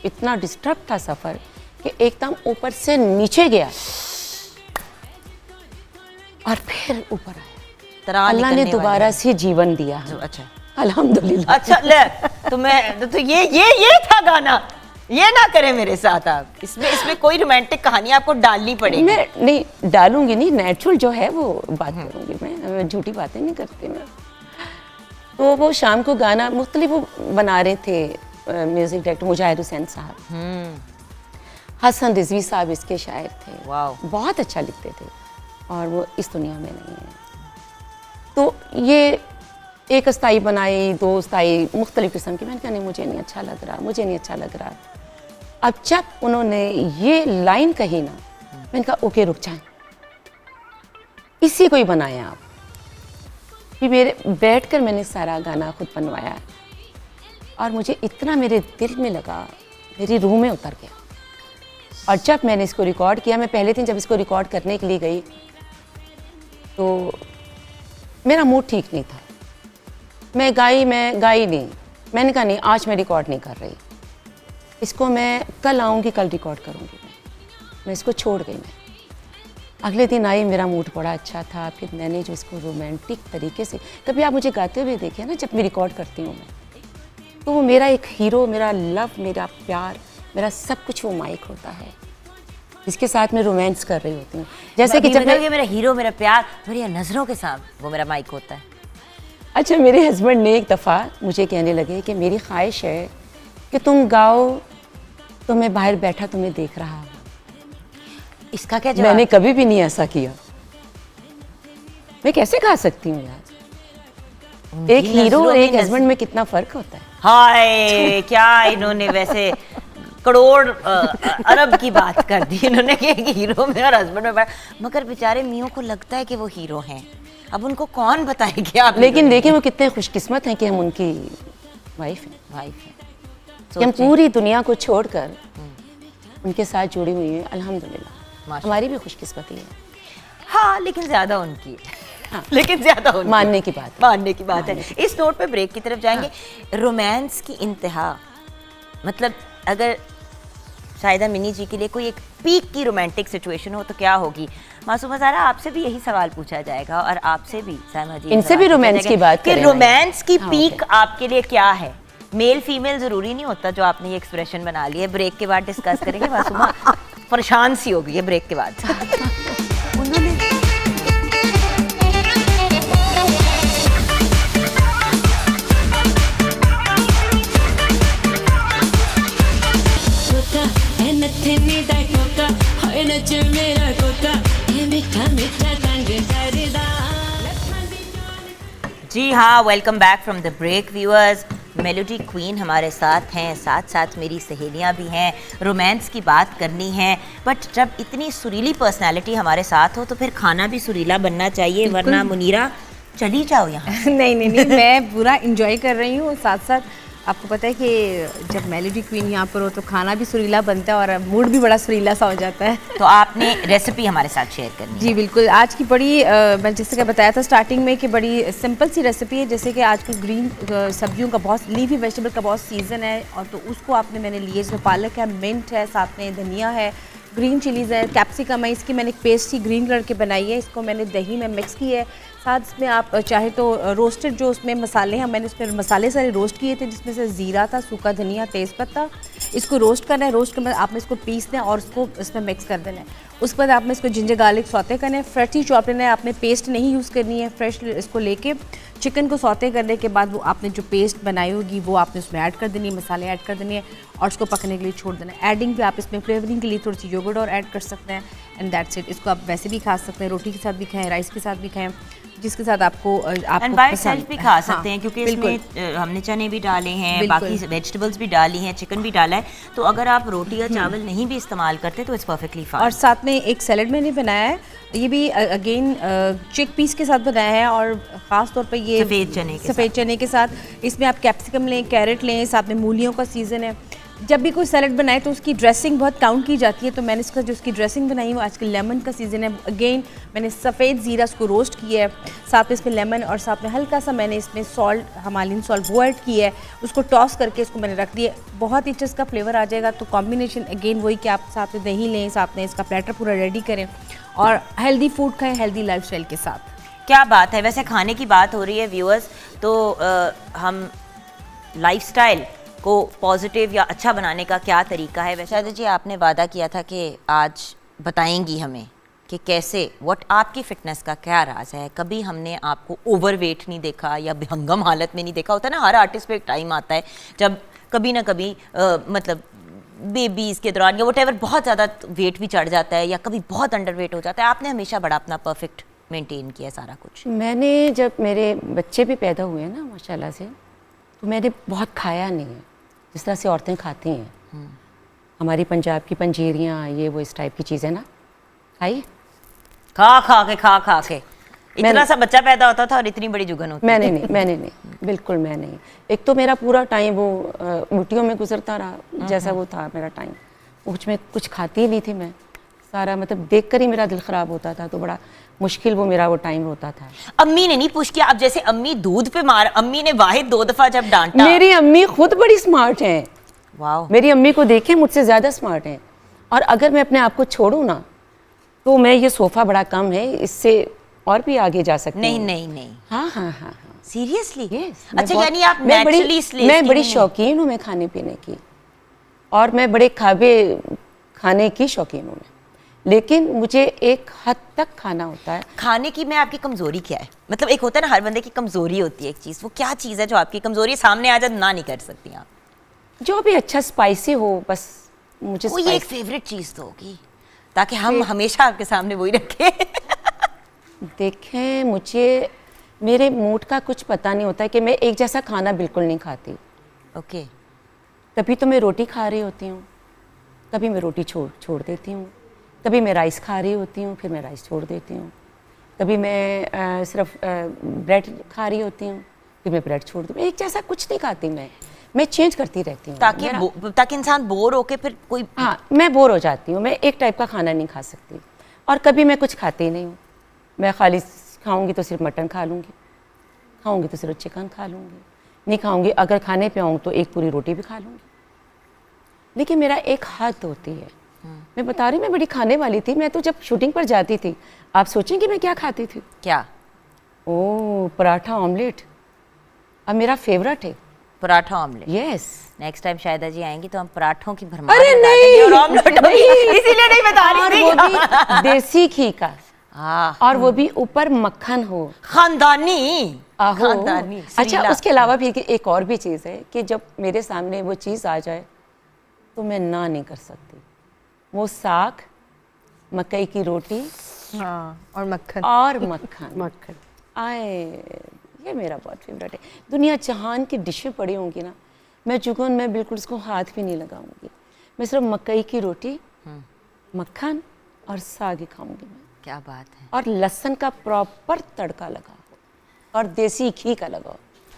इतना डिस्टर्ब था सफ़र कि एकदम ऊपर से नीचे गया और फिर ऊपर आया। अल्लाह ने दोबारा से जीवन दिया। अच्छा, अल्हम्दुलिल्लाह। अच्छा ले, तो मैं तो ये था गाना। ये ना करें मेरे साथ आप, इसमें कोई रोमांटिक कहानी आपको डालनी पड़ेगी। मैं नहीं डालूंगी, नहीं, नेचुरल जो है वो बात करूंगी मैं झूठी बातें नहीं करती मैं। तो वो शाम को गाना मुख्तलिफ वो बना रहे थे, म्यूजिक डायरेक्टर मुजाहिद हुसैन साहब, हसन रिजवी साहब इसके शायर थे। वाओ, बहुत अच्छा लिखते थे, और वो इस दुनिया में नहीं है। तो ये एक स्थाई बनाई, 2 स्थाई मुख्तलिफ किस्म की। मैंने कहा नहीं, मुझे नहीं अच्छा लग रहा, मुझे नहीं अच्छा लग रहा। अब जब उन्होंने ये लाइन कही ना, मैंने कहा ओके रुक जाएं, इसी को ही बनाया आप। फिर मेरे बैठकर मैंने सारा गाना खुद बनवाया, और मुझे इतना मेरे दिल में लगा, मेरी रूह में उतर गया। और जब मैंने इसको रिकॉर्ड किया, मैं पहले दिन जब इसको रिकॉर्ड करने के लिए गई तो मेरा मूड ठीक नहीं था। मैं गाई नहीं। मैंने कहा नहीं, आज मैं रिकॉर्ड नहीं कर रही, इसको मैं कल आऊँगी, कल रिकॉर्ड करूँगी। मैं इसको छोड़ गई। मैं अगले दिन आई, मेरा मूड बड़ा अच्छा था। फिर मैंने जो इसको रोमांटिक तरीके से, कभी आप मुझे गाते हुए देखे ना, जब मैं रिकॉर्ड करती हूँ मैं, तो वो मेरा एक हीरो, मेरा लव, मेरा प्यार, मेरा सब कुछ वो माइक होता है, इसके साथ मैं रोमांस कर रही होती हूँ। जैसे कि जब मेरा हीरो, मेरा प्यार, मेरी नज़रों के साथ वो मेरा माइक होता है। अच्छा, मेरे हस्बैंड ने एक दफ़ा मुझे कहने लगे कि मेरी ख्वाहिश है कि तुम गाओ तो मैं बाहर बैठा तुम्हें देख रहा हूँ। इसका क्या जवाब? मैंने कभी भी नहीं ऐसा किया। मैं कैसे गा सकती हूँ यार? एक हीरो और एक हस्बैंड में कितना फ़र्क होता है। हाय, क्या इन्होंने वैसे करोड़ अरब की बात कर दी इन्होंने कि हीरो में और हस्बैंड में। मगर बेचारे मियों को लगता है कि वो हीरो हैं, अब उनको कौन बताएगी आप? लेकिन देखिए वो कितने खुशकिस्मत हैं कि हम उनकी वाइफ हैं। कि हम पूरी दुनिया को छोड़कर उनके साथ जुड़ी हुई हैं। अल्हम्दुलिल्लाह, हमारी भी खुशकिस्मती है। हाँ, लेकिन ज़्यादा उनकी। लेकिन ज्यादा होनी मानने की बात है। मानने की बात है। इस नोट पे ब्रेक की तरफ जाएंगे। रोमांस की इंतहा, मतलब अगर शायदा मिनी जी के लिए कोई एक पीक की रोमांटिक सिचुएशन हो तो क्या होगी? मासूमा ज़ारा, आपसे भी यही सवाल पूछा जाएगा और आपसे भी साइमा जी, इनसे भी रोमांस की बात कि करें। रोमांस की पीक आपके लिए क्या है? मेल फीमेल जरूरी नहीं होता, जो आपने ये एक्सप्रेशन बना लिया। ब्रेक के बाद डिस्कस करेंगे। मासूमा परेशान सी हो गई है ब्रेक के बाद। जी हाँ, welcome back from the break viewers. Melody queen हमारे साथ हैं, साथ साथ मेरी सहेलियां भी हैं। रोमांस की बात करनी है, बट जब इतनी सुरीली पर्सनालिटी हमारे साथ हो तो फिर खाना भी सुरीला बनना चाहिए, वरना मुनीरा चली जाओ यहाँ। नहीं, मैं पूरा इंजॉय कर रही हूँ। साथ साथ आपको पता है कि जब मेलोडी क्वीन यहाँ पर हो तो खाना भी सुरीला बनता है और मूड भी बड़ा सुरीला सा हो जाता है। तो आपने रेसिपी हमारे साथ शेयर करनी है। जी बिल्कुल। आज की बड़ी मैं जैसे कि बताया था स्टार्टिंग में कि बड़ी सिंपल सी रेसिपी है। जैसे कि आजकल ग्रीन सब्जियों का बहुत, लीफी वेजिटेबल का बहुत सीज़न है, और तो उसको आपने मैंने लिए, इसमें पालक है, मिंट है, साथ में धनिया है, ग्रीन चिलीज़ है, कैप्सिकम है। इसकी मैंने एक पेस्ट ही ग्रीन कलर की बनाई है। इसको मैंने दही में मिक्स की है। साथ इसमें आप चाहे तो रोस्टेड जो उसमें मसाले हैं, मैंने उसमें मसाले सारे रोस्ट किए थे, जिसमें से ज़ीरा था, सूखा धनिया, तेज़पत्ता। इसको रोस्ट करना है। रोस्ट के बाद आपने इसको पीसना है और उसको इसमें मिक्स कर देना है। उसके बाद आपने इसको जिंजर गार्लिक सौते करना है। फ्रेश ही चॉप लेना है, आपने पेस्ट नहीं यूज़ करनी है। फ्रेश इसको लेके चिकन को सौते करने के बाद वो आपने जो पेस्ट बनाई होगी वो आपने उसमें ऐड कर देनी है, मसाले ऐड कर देनी है और उसको पकने के लिए छोड़ देना है। एडिंग पे आप इसमें फ्लेवरिंग के लिए थोड़ी सी योगर्ट और ऐड कर सकते हैं, एंड दैट्स इट। इसको आप वैसे भी खा सकते हैं, रोटी के साथ भी खाएं, राइस के साथ भी खाएं, जिसके साथ आपको बाय सेल्फ भी खा सकते हैं, क्योंकि बिल्कुल। इसमें हमने चने भी डाले हैं, बाकी वेजिटेबल्स भी डाली हैं, चिकन भी डाला है। तो अगर आप रोटी या चावल नहीं भी इस्तेमाल करते तो इट्स परफेक्टली फाइन। और साथ में एक सैलेड मैंने बनाया है, ये भी अगेन चिक पीस के साथ बनाया है, और ख़ास तौर पे ये सफ़ेद चने के साथ। इसमें आप कैप्सिकम लें, कैरेट लें, साथ में मूलियों का सीज़न है। जब भी कोई सैलेड बनाए तो उसकी ड्रेसिंग बहुत काउंट की जाती है, तो मैंने इसका जो उसकी ड्रेसिंग बनाई वो आजकल लेमन का सीज़न है। अगेन मैंने सफ़ेद ज़ीरा उसको रोस्ट किया है, साथ में इसमें लेमन और साथ में हल्का सा मैंने इसमें सॉल्ट, हिमालयन सॉल्ट वो ऐड किया है। उसको टॉस करके इसको मैंने रख दिया। बहुत ही अच्छा इसका फ्लेवर आ जाएगा। तो कॉम्बिनेशन अगेन वही कि आप साथ में दही लें, साथ में इसका प्लेटर पूरा रेडी करें और हेल्दी फूड खाएं हेल्दी लाइफस्टाइल के साथ। क्या बात है। वैसे खाने की बात हो रही है व्यूअर्स, तो हम लाइफस्टाइल को पॉजिटिव या अच्छा बनाने का क्या तरीका है? वैसे जी आपने वादा किया था कि आज बताएंगी हमें कि कैसे, व्हाट आपकी फिटनेस का क्या राज है। कभी हमने आपको ओवरवेट नहीं देखा या भंगम हालत में नहीं देखा। होता है ना, हर आर्टिस्ट पे एक टाइम आता है जब कभी ना कभी मतलब बेबीज़ के दौरान या व्हाटएवर बहुत ज़्यादा वेट भी चढ़ जाता है या कभी बहुत अंडर वेट हो जाता है। आपने हमेशा बड़ा अपना परफेक्ट मेंटेन किया सारा कुछ। मैंने जब मेरे बच्चे भी पैदा हुए ना माशाल्लाह से, तो मैंने बहुत खाया नहीं है जिस तरह से औरतें खाती हैं। हमारी पंजाब की पंजीरियाँ, ये वो इस टाइप की चीज़ें ना खाई, खा के इतना सा बच्चा पैदा होता था और इतनी बड़ी जुगन होती। मैंने नहीं, बिल्कुल मैं नहीं। एक तो मेरा पूरा टाइम वो उल्टियों में गुजरता रहा, जैसा वो था मेरा टाइम, उसमें कुछ खाती ही नहीं थी मैं। सारा मतलब देख कर ही मेरा दिल ख़राब होता था, तो बड़ा मुश्किल वो मेरा वो टाइम होता था। अम्मी ने नहीं पुश किया? अब जैसे अम्मी दूध पे मार, अम्मी ने वाहिद 2 दफा जब डांटा। मेरी अम्मी खुद बड़ी स्मार्ट हैं। वाओ। मेरी अम्मी को देखें, मुझसे ज़्यादा स्मार्ट हैं। और अगर मैं अपने आप को छोड़ूं ना, तो मैं ये सोफ़ा बड़ा कम है, इससे और भी आगे जा सकती हूँ। नहीं। हाँ। सीरियसली? अच्छा, यानी आप नेचुरली मैं बड़ी शौकीन हूँ मैं खाने पीने की, और मैं बड़े खाने की शौकीन हूँ मैं, लेकिन मुझे एक हद तक खाना होता है। खाने की में आपकी कमजोरी क्या है? मतलब एक होता है ना, हर बंदे की कमजोरी होती है एक चीज़, वो क्या चीज़ है जो आपकी कमजोरी सामने आ जाए ना नहीं कर सकती आप? जो भी अच्छा स्पाइसी हो, बस मुझे वो ये एक फेवरेट चीज़ तो होगी, ताकि हम हमेशा आपके सामने वही रखें। देखें, मुझे मेरे मूड का कुछ पता नहीं होता है कि मैं एक जैसा खाना बिल्कुल नहीं खाती। ओके। कभी तो मैं रोटी खा रही होती हूँ, कभी मैं रोटी छोड़ देती हूँ, कभी मैं राइस खा रही होती हूँ, फिर मैं राइस छोड़ देती हूँ, कभी मैं सिर्फ ब्रेड खा रही होती हूँ, फिर मैं ब्रेड छोड़ दूँ। एक जैसा कुछ नहीं खाती मैं चेंज करती रहती हूँ, ताकि इंसान बोर होके फिर कोई। हाँ, मैं बोर हो जाती हूँ, मैं एक टाइप का खाना नहीं खा सकती। और कभी मैं कुछ खाती नहीं हूँ, मैं खाली खाऊंगी तो सिर्फ मटन खा लूँगी, खाऊंगी तो सिर्फ चिकन खा लूँगी, नहीं खाऊंगी अगर खाने पे आऊँ तो एक पूरी रोटी भी खा लूँगी। लेकिन मेरा एक हद होती है। मैं बता रही हूँ मैं बड़ी खाने वाली थी। मैं तो जब शूटिंग पर जाती थी, आप सोचेंगे मैं क्या खाती थी? क्या? ओह, पराठा ऑमलेट अब मेरा फेवरेट है। Paratha omelette? Yes. Next time Shaida ji आएंगी तो हम पराठों की भरमार अरे लगा नहीं, देंगे और ऑमलेट नहीं। इसीलिए नहीं बता और रही वो थी। भी देसी घी का, हाँ, और वो भी ऊपर मक्खन हो, खानदानी। आहो। खानदानी अच्छा, श्रीला। उसके अलावा भी एक और भी चीज़ है कि जब मेरे सामने वो चीज़ आ जाए तो मैं ना नहीं कर सकती। वो साग, मकई की रोटी हाँ, और मक्खन। और मक्खन। मक्खन आए, ये मेरा बहुत फेवरेट है। दुनिया जहान की डिशें पड़ी होंगी ना, मैं चुकन मैं बिल्कुल उसको हाथ भी नहीं लगाऊंगी। मैं सिर्फ मकई की रोटी, मक्खन और साग ही खाऊंगी मैं। क्या बात है। और लहसुन का प्रॉपर तड़का लगा हो और देसी घी का लगा हो।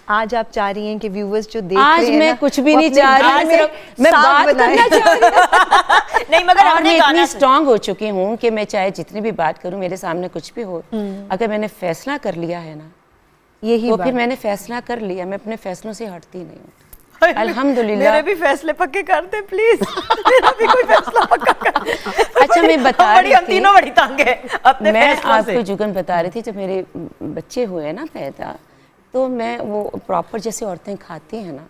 आज आप चाह रही हैं कि व्यूअर्स जो देख आज रहे हैं मैं ना, कुछ भी वो नहीं अपने चाह घर रही, में सिर्फ मैं साग बात बनाएं। करना चाह रही हूँ। नहीं मगर और हमने मैं गाना इतनी स्ट्रांग हो चुकी हूँ कि मैं चाहे जितनी भी बात करूँ, मेरे सामने कुछ भी हो, अगर मैंने फैसला कर लिया है ना, यही तो बात। फिर मैंने फैसला कर लिया, मैं अपने फैसलों से हटती नहीं हूँ। अल्हम्दुलिल्लाह। मेरे भी फैसले पक्के कर दे प्लीज। मेरा भी कोई फैसला पक्का कर। अच्छा, मैं बता बड़ी रही हम थी, तीनों बड़ी तंग है अपने मैं फैसलों से। आपको जुगन बता रही थी, जब मेरे बच्चे हुए ना पैदा, तो मैं वो प्रॉपर जैसे औरतें खाती हैं ना,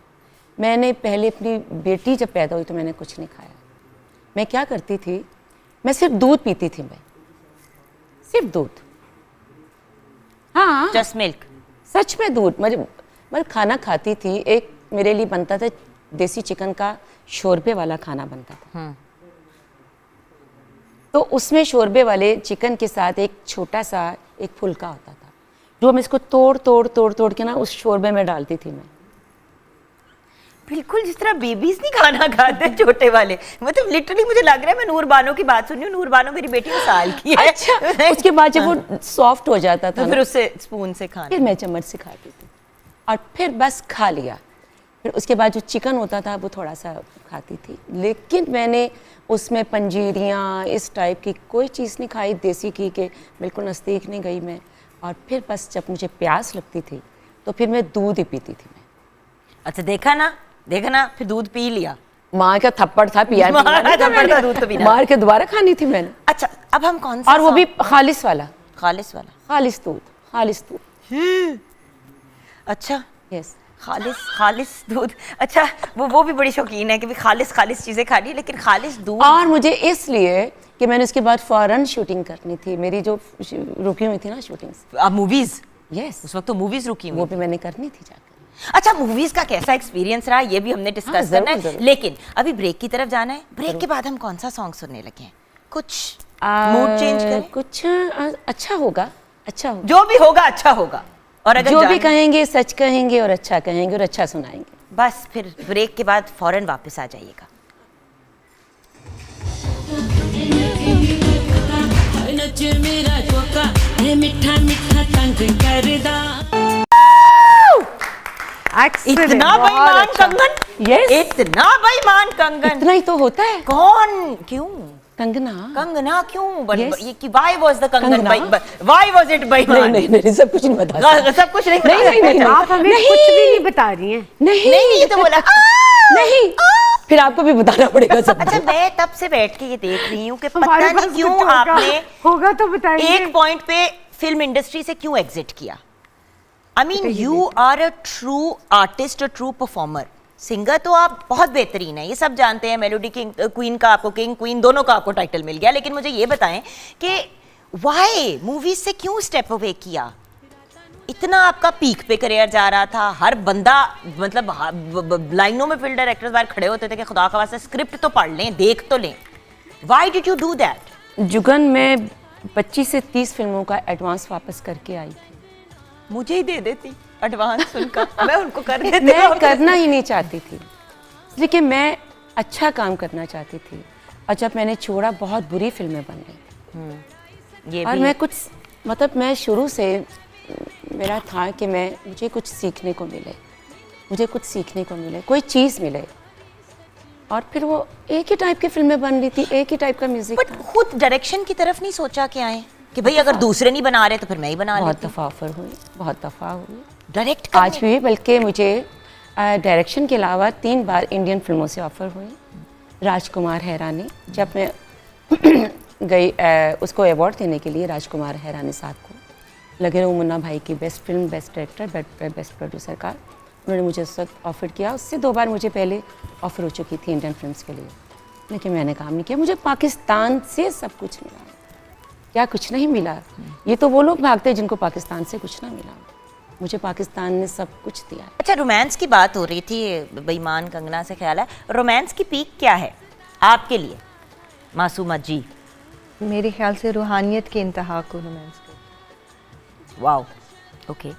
मैंने पहले अपनी बेटी जब पैदा हुई तो मैंने कुछ नहीं खाया। मैं क्या करती थी, मैं सिर्फ दूध पीती थी, मैं सिर्फ दूध। हाँ, जस्ट मिल्क। सच में दूध। मैं खाना खाती थी, एक मेरे लिए बनता था देसी चिकन का शोरबे वाला खाना बनता था। तो उसमें शोरबे वाले चिकन के साथ एक छोटा सा एक फुल्का होता था, जो मैं इसको तोड़ के ना उस शोरबे में डालती थी मैं। बिल्कुल जिस तरह बेबीज नहीं खाना खाते छोटे वाले, मतलब लिटरली मुझे लग रहा है मैं नूर बानो की बात सुन रही हूँ। नूर बानो मेरी बेटी 2 साल की है। अच्छा, उसके बाद जब वो सॉफ्ट हो जाता था तो फिर ना, उससे स्पून से खाना। फिर मैं चम्मच से खाती थी और फिर बस खा लिया। फिर उसके बाद जो चिकन होता था वो थोड़ा सा खाती थी, लेकिन मैंने उसमें पंजीरियाँ इस टाइप की कोई चीज़ नहीं खाई। देसी घी के बिल्कुल नज़दीक नहीं गई मैं। और फिर बस जब मुझे प्यास लगती थी तो फिर मैं दूध ही पीती थी मैं। अच्छा, देखा ना, फिर दूध पी लिया। माँ का थप्पड़ था, पिया माँ का थप्पड़ था, दूध तो पीना। मार के दोबारा खानी थी मैंने। अच्छा, अब हम कौन सा और वो भी song? खालिस वाला, खालिस वाला। खालिस दूध। अच्छा, यस। खालिस दूध। अच्छा, वो भी बड़ी शौकीन है कि भी खालिस चीजें खानी, लेकिन खालिस दूध। और मुझे इसलिए कि मैंने उसके बाद फौरन शूटिंग करनी थी, मेरी जो रुकी हुई थी ना शूटिंग्स। मूवीज? यस, उस वक्त तो मूवीज रुकी हुई। वो भी मैंने करनी थी जाकर। अच्छा, मूवीज का कैसा एक्सपीरियंस रहा ये भी हमने डिस्कस करना है, जरूर। लेकिन अभी ब्रेक की तरफ जाना है। ब्रेक के बाद हम कौन सा सॉन्ग सुनने लगे हैं? कुछ मूड चेंज करें? कुछ अच्छा होगा, अच्छा होगा। जो भी होगा अच्छा होगा। और अगर जो भी जान- कहेंगे सच कहेंगे और अच्छा कहेंगे और अच्छा सुनाएंगे। बस फिर ब्रेक के बाद फौरन वापस आ जाइएगा। इतना बेईमान कंगन, Yes. इतना बेईमान कंगन। इतना ही तो होता है। कौन? क्यों कंगना। कंगना क्यों? Yes. ये कि why was the कंगन कंगना? why was it बेईमान? नहीं, सब कुछ नहीं बता सकती। सब कुछ नहीं। नहीं। आप हमें नहीं। कुछ भी नहीं बता रही हैं। नहीं, ये तो बोला नहीं, फिर आपको भी बताना पड़ेगा सब। अच्छा, मैं तब से बैठ के ये देख रही हूँ कि पता हमारे नहीं पास क्यों कुछ होगा- आपने होगा तो बताइए। एक पॉइंट पे फिल्म इंडस्ट्री से क्यों एग्जिट किया? I mean you are a true artist, a true performer. Singer तो आप बहुत बेहतरीन है, ये सब जानते हैं। मेलोडी किंग क्वीन का आपको, किंग क्वीन दोनों का आपको टाइटल मिल गया, लेकिन मुझे ये बताएं कि व्हाई मूवीज से क्यों स्टेप अवे किया? इतना आपका पीक पे करियर जा रहा था, हर बंदा मतलब लाइनों में फिल्म डायरेक्टर्स बाहर खड़े होते थे कि खुदा का वास्ते स्क्रिप्ट तो पढ़ लें, देख तो लें। Why did you do that? Juggan में 25 से 30 फिल्मों का एडवांस वापस करके आई थी। मुझे ही दे देती एडवांस उनका, मैं उनको कर देती। मैं करना ही नहीं चाहती थी, लेकिन मैं अच्छा काम करना चाहती थी। और जब मैंने छोड़ा, बहुत बुरी फिल्में बन गई। ये और भी मैं कुछ मतलब मैं शुरू से मेरा था कि मुझे कुछ सीखने को मिले, कोई चीज़ मिले। और फिर वो एक ही टाइप की फिल्में बन रही थी, एक ही टाइप का म्यूजिक बट था। खुद डायरेक्शन की तरफ नहीं सोचा कि आए? कि भाई अगर दूसरे नहीं बना रहे तो फिर मैं ही बना बहुत लेती हूँ? दफ़ा ऑफर हुई, बहुत दफ़ा हुई, डायरेक्ट आज भी, बल्कि मुझे डायरेक्शन के अलावा 3 बार इंडियन फिल्मों से ऑफ़र हुई। राजकुमार हैरानी, जब मैं गई उसको अवार्ड देने के लिए, राजकुमार हैरानी साहब को, लगे रहो मुन्ना भाई की best film, best director, best producer का उन्होंने मुझे उस वक्त ऑफ़र किया। उससे 2 बार मुझे पहले ऑफ़र हो चुकी थी इंडियन फिल्म्स के लिए, लेकिन मैंने काम नहीं किया। मुझे पाकिस्तान से सब कुछ मिला, क्या कुछ नहीं मिला। ये तो वो लोग भागते हैं जिनको पाकिस्तान से कुछ ना मिला, मुझे पाकिस्तान ने सब कुछ दिया। अच्छा, रोमांस की बात हो रही थी, बेईमान कंगना से ख्याल है, रोमांस की पीक क्या है आपके लिए मासूमा जी? मेरे ख्याल से रूहानियत की इंतहा को रोमांस कहते वाओ, ओके।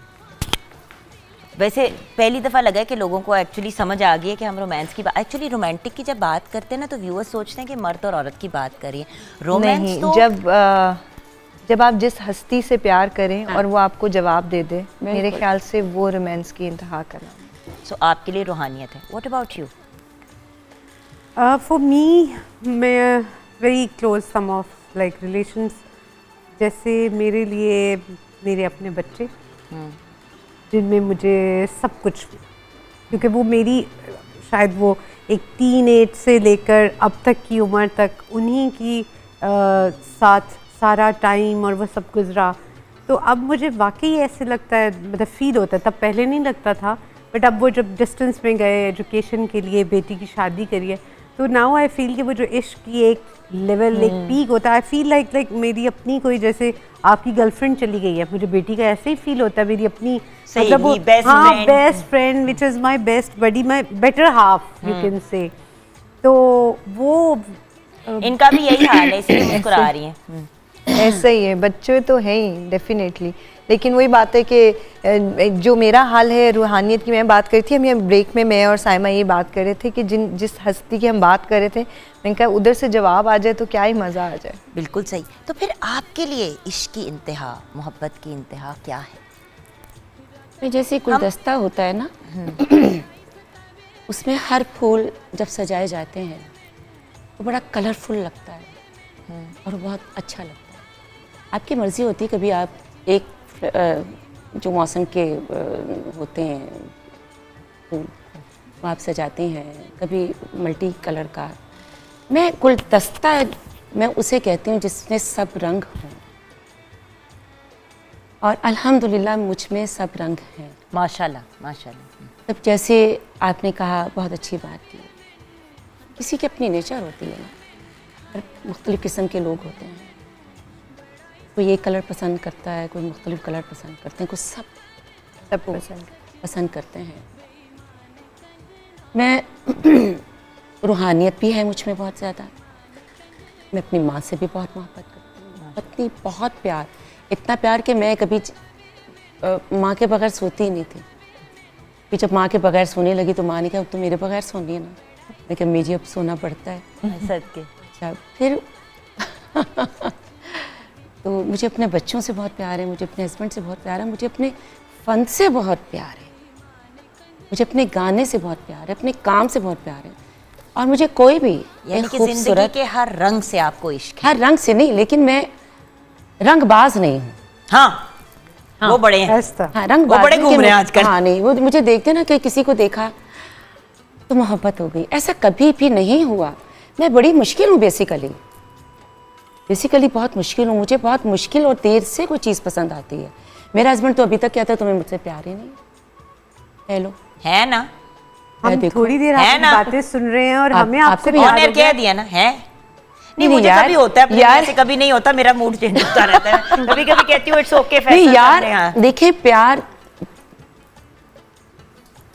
वैसे पहली दफ़ा लगा है कि लोगों को एक्चुअली समझ आ गई है कि हम रोमांस की बात, एक्चुअली रोमांटिक की जब बात करते हैं ना तो व्यूअर्स सोचते हैं कि मर्द और औरत की बात करिए। हैं। रोमांस नहीं, तो जब आप जिस हस्ती से प्यार करें और वो आपको जवाब दे दे, मेरे बिल्कुल। ख्याल से वो रोमांस की इंतहा का नाम है। सो आपके लिए रूहानियत है। What about you? For me, मैं very close some of like relations, जैसे मेरे लिए मेरे अपने बच्चे जिनमें मुझे सब कुछ, क्योंकि वो मेरी शायद वो एक टीनेज से लेकर अब तक की उम्र तक उन्हीं की साथ सारा टाइम और वो सब गुजरा, तो अब मुझे वाकई ऐसे लगता है, मतलब फील होता है, तब पहले नहीं लगता था, बट अब वो जब डिस्टेंस में गए एजुकेशन के लिए, बेटी की शादी करी है, तो नाउ आई फील कि वो जो इश्क की एक लेवल, एक पीक होता है, आई फील लाइक मेरी अपनी कोई, जैसे आपकी गर्लफ्रेंड चली गई है, मुझे बेटी का ऐसे ही फील होता है, मेरी अपनी मतलब वो best हाँ friend. Best friend which is my best buddy, my better half you can say. तो वो इनका भी यही हाल है, इसलिए मुस्कुरा रही हैं। ऐसा ही है, बच्चे तो हैं ही डेफिनेटली, लेकिन वही बात है कि जो मेरा हाल है रूहानियत की, मैं बात करी थी, हम ये ब्रेक में मैं और साइमा ये बात कर रहे थे कि जिस हस्ती की हम बात कर रहे थे, मैंने कहा उधर से जवाब आ जाए तो क्या ही मज़ा आ जाए। बिल्कुल सही। तो फिर आपके लिए इश्क की इंतहा, मोहब्बत की इंतहा क्या है? जैसे गुलदस्ता होता है ना, उसमें हर फूल जब सजाए जाते हैं वो बड़ा कलरफुल लगता है और बहुत अच्छा लगता है। आपकी मर्ज़ी होती है, कभी आप एक जो मौसम के होते हैं फूल वो आप सजाते हैं, कभी मल्टी कलर का। मैं गुलदस्ता, मैं उसे कहती हूँ जिसमें सब रंग हों, और अल्हम्दुलिल्लाह मुझ में सब रंग हैं। माशाल्लाह, माशाल्लाह। तब जैसे आपने कहा, बहुत अच्छी बात की, किसी की अपनी नेचर होती है ना, हर मुख्तलिफ़ किस्म के लोग होते हैं, कोई एक कलर पसंद करता है, कोई मुख्तलिफ़ कलर पसंद करते हैं, कुछ सब पसंद करते हैं। मैं रूहानियत भी है मुझ में बहुत ज़्यादा, मैं अपनी माँ से भी बहुत मोहब्बत करती हूँ, पत्नी बहुत प्यार, इतना प्यार कि मैं कभी माँ के बगैर सोती ही नहीं थी। फिर जब माँ के बगैर सोने लगी तो माँ ने कहा अब तो मेरे बगैर सोनी है ना, लेकिन मुझे अब सोना पड़ता है। सदके। अच्छा, फिर तो मुझे अपने बच्चों से बहुत प्यार है, मुझे अपने हस्बैंड से बहुत प्यार है, मुझे अपने फ़न से बहुत प्यार है, मुझे अपने गाने से बहुत प्यार है, अपने काम से बहुत प्यार है, और मुझे कोई भी यानी कि जिंदगी के हर रंग से आपको इश्क है? हर रंग से नहीं, लेकिन मैं रंगबाज नहीं हूँ। हाँ, वो बड़े हैं। हाँ, रंगबाज वो बड़े नहीं घूम कि रहे हैं मैं- आजकल। हाँ नहीं, वो मुझे देखते ना कि किसी को देखा तो मोहब्बत हो गई, ऐसा कभी भी नहीं हुआ। मैं बड़ी मुश्किल हूँ बेसिकली बहुत मुश्किल हूँ, मुझे बहुत मुश्किल और देर से कोई चीज़ पसंद आती है। मेरा हस्बैंड तो अभी तक कहता है तुम्हें मुझसे प्यार ही नहीं। हेलो, है ना? हम देखो, थोड़ी देर है आपकी ना? बातें सुन रहे हैं और आप- हमें आपको आपसे भी प्यार ऑन हो एयर गया। कह दिया ना, है? नहीं, नहीं मुझे यार, कभी होता है, यार। ऐसे कभी नहीं होता, मेरा मूड चेंज होता रहता है। कभी कभी कहती हूँ इट्स ओके, नहीं यार, देखिए प्यार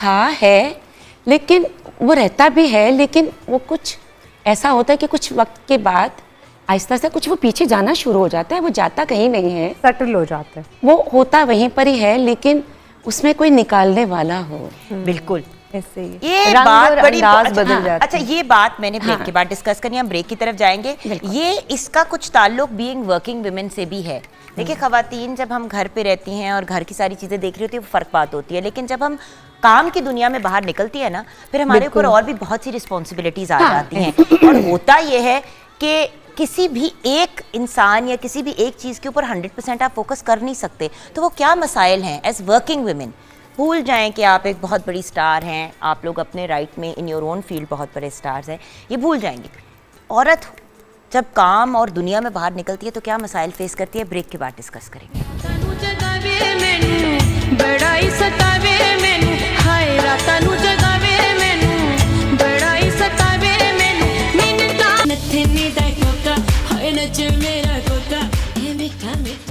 था है, लेकिन वो रहता भी है, लेकिन वो कुछ ऐसा होता है कि कुछ वक्त के बाद आहिस्ता आहिस्ता कुछ वो पीछे जाना शुरू हो जाता है, वो जाता कहीं नहीं है, सटल हो जाता है। वो होता वहीं पर ही है, लेकिन उसमें कोई निकालने वाला हो। बिल्कुल। ऐसे ही ये रंग बात और बड़ी अंदाज अच्छा, बदल हाँ, जाते अच्छा हैं। ये बात मैंने ब्रेक हाँ। के बाद डिस्कस करनी है, हम ब्रेक की तरफ जाएंगे। ये इसका कुछ ताल्लुक बीइंग वर्किंग वुमेन से भी है। देखिए खवातीन जब हम घर पे रहती हैं और घर की सारी चीज़ें देख रही होती है वो फ़र्क बात होती है, लेकिन जब हम काम की दुनिया में बाहर निकलती है ना, फिर हमारे ऊपर और भी बहुत सी रिस्पॉन्सिबिलिटीज़ आ जाती हैं। और होता ये है कि किसी भी एक इंसान या किसी भी एक चीज़ के ऊपर 100% आप फोकस कर नहीं सकते, तो वो क्या मसाइल हैं एज वर्किंग वुमेन। भूल जाएं कि आप एक बहुत बड़ी स्टार हैं, आप लोग अपने राइट में इन योर ओन फील्ड बहुत बड़े स्टार्स हैं, ये भूल जाएंगे। औरत जब काम और दुनिया में बाहर निकलती है तो क्या मसाइल फेस करती है, ब्रेक के बाद डिस्कस करेंगे।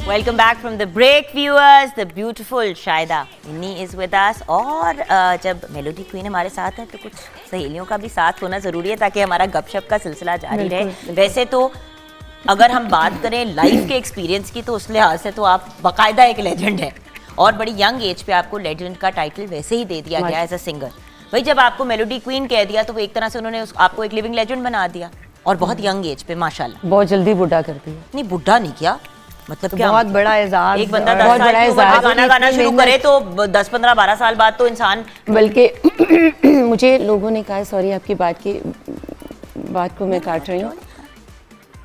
Welcome back from the break viewers. The beautiful Shaida इन्नी इज़ विद अस। और जब मेलोडी क्वीन हमारे साथ है तो कुछ सहेलियों का भी साथ होना ज़रूरी है ताकि हमारा गपशप का सिलसिला जारी रहे। वैसे तो अगर हम बात करें लाइफ के एक्सपीरियंस की तो उस लिहाज से तो आप बाकायदा एक लेजेंड है और बड़ी यंग एज पे आपको लेजेंड का टाइटल वैसे ही दे दिया गया एज अ सिंगर। भाई जब आपको मेलोडी क्वीन कह दिया तो वो एक तरह से उन्होंने आपको एक लिविंग लेजेंड बना दिया और बहुत यंग एज पे माशाल्लाह। बहुत जल्दी बुढ़ा कर दिया। नहीं बुढ़ा नहीं किया, मतलब तो क्या बहुत बड़ा एजाज, एक बंदा बहुत बड़ा एजाज। गाना गाना शुरू करे तो 10 15 12 साल बाद तो इंसान। बल्कि मुझे लोगों ने कहा, सॉरी आपकी बात को मैं काट रही हूँ,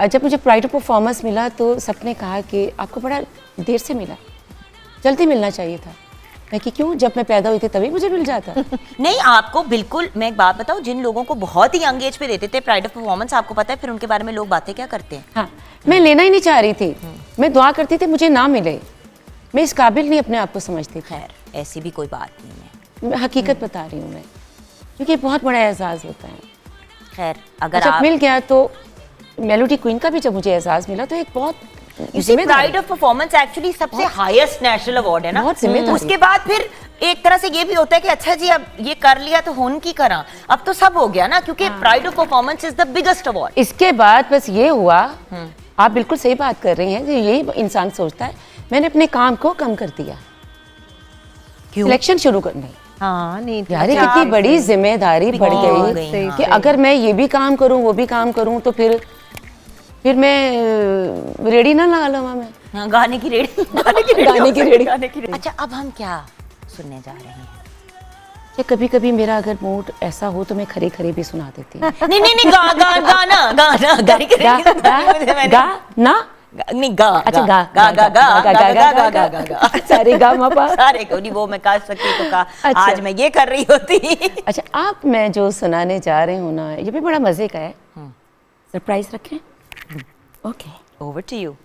जब मुझे प्राइड ऑफ परफॉर्मेंस मिला तो सबने कहा कि आपको बड़ा देर से मिला, जल्दी मिलना चाहिए था। मैं कि क्यों, जब मैं पैदा हुई थी तभी मुझे मिल जाता। नहीं आपको बिल्कुल, मैं एक बात बताऊं, जिन लोगों को बहुत ही यंग एज पे देते थे प्राइड ऑफ परफॉर्मेंस, आपको पता है फिर उनके बारे में लोग बातें क्या करते हैं। हाँ, मैं लेना ही नहीं चाह रही थी, मैं दुआ करती थी मुझे ना मिले, मैं इस काबिल नहीं अपने आप को समझती थी। खैर ऐसी भी कोई बात नहीं है, मैं हकीकत बता रही हूँ मैं, क्योंकि बहुत बड़ा एहसास होता है। खैर अगर जब आप मिल गया तो मेलोडी क्वीन का भी जब मुझे एहसास मिला तो एक बहुत प्राइड ऑफ परफॉर्मेंस एक्चुअली सबसे हाईएस्ट नेशनल अवार्ड है ना, बहुत जिम्मेदारी। उसके बाद फिर एक तरह से ये भी होता है कि अच्छा जी अब ये कर लिया तो हुन की करा, अब तो सब हो गया ना, क्योंकि pride of performance is the biggest award. इसके बाद बस ये हुआ, आप बिल्कुल सही बात कर रही हैं कि यही इंसान सोचता है, मैंने अपने काम को कम कर दिया। क्यों? सिलेक्शन शुरू करने, हाँ नहीं यार ये कितनी बड़ी जिम्मेदारी बढ़ गई कि अगर मैं ये भी काम करूं वो भी काम करूं तो फिर मैं रेडी ना लगा लूँ मैं। हाँ, गाने की रेडी गाने की रेडी। अच्छा अब हम क्या सुनने जा रहे हैं? ये कभी कभी मेरा अगर मूड ऐसा हो तो मैं खरे खरे भी सुना देती हूँ। नहीं सारे गा मापा सारे को नहीं, वो मैं कह सकती तो का आज मैं ये कर रही होती। अच्छा आप मैं जो सुनाने जा रही हूँ ना, ये भी बड़ा मजे का है, सरप्राइज रखें। Okay, over to you.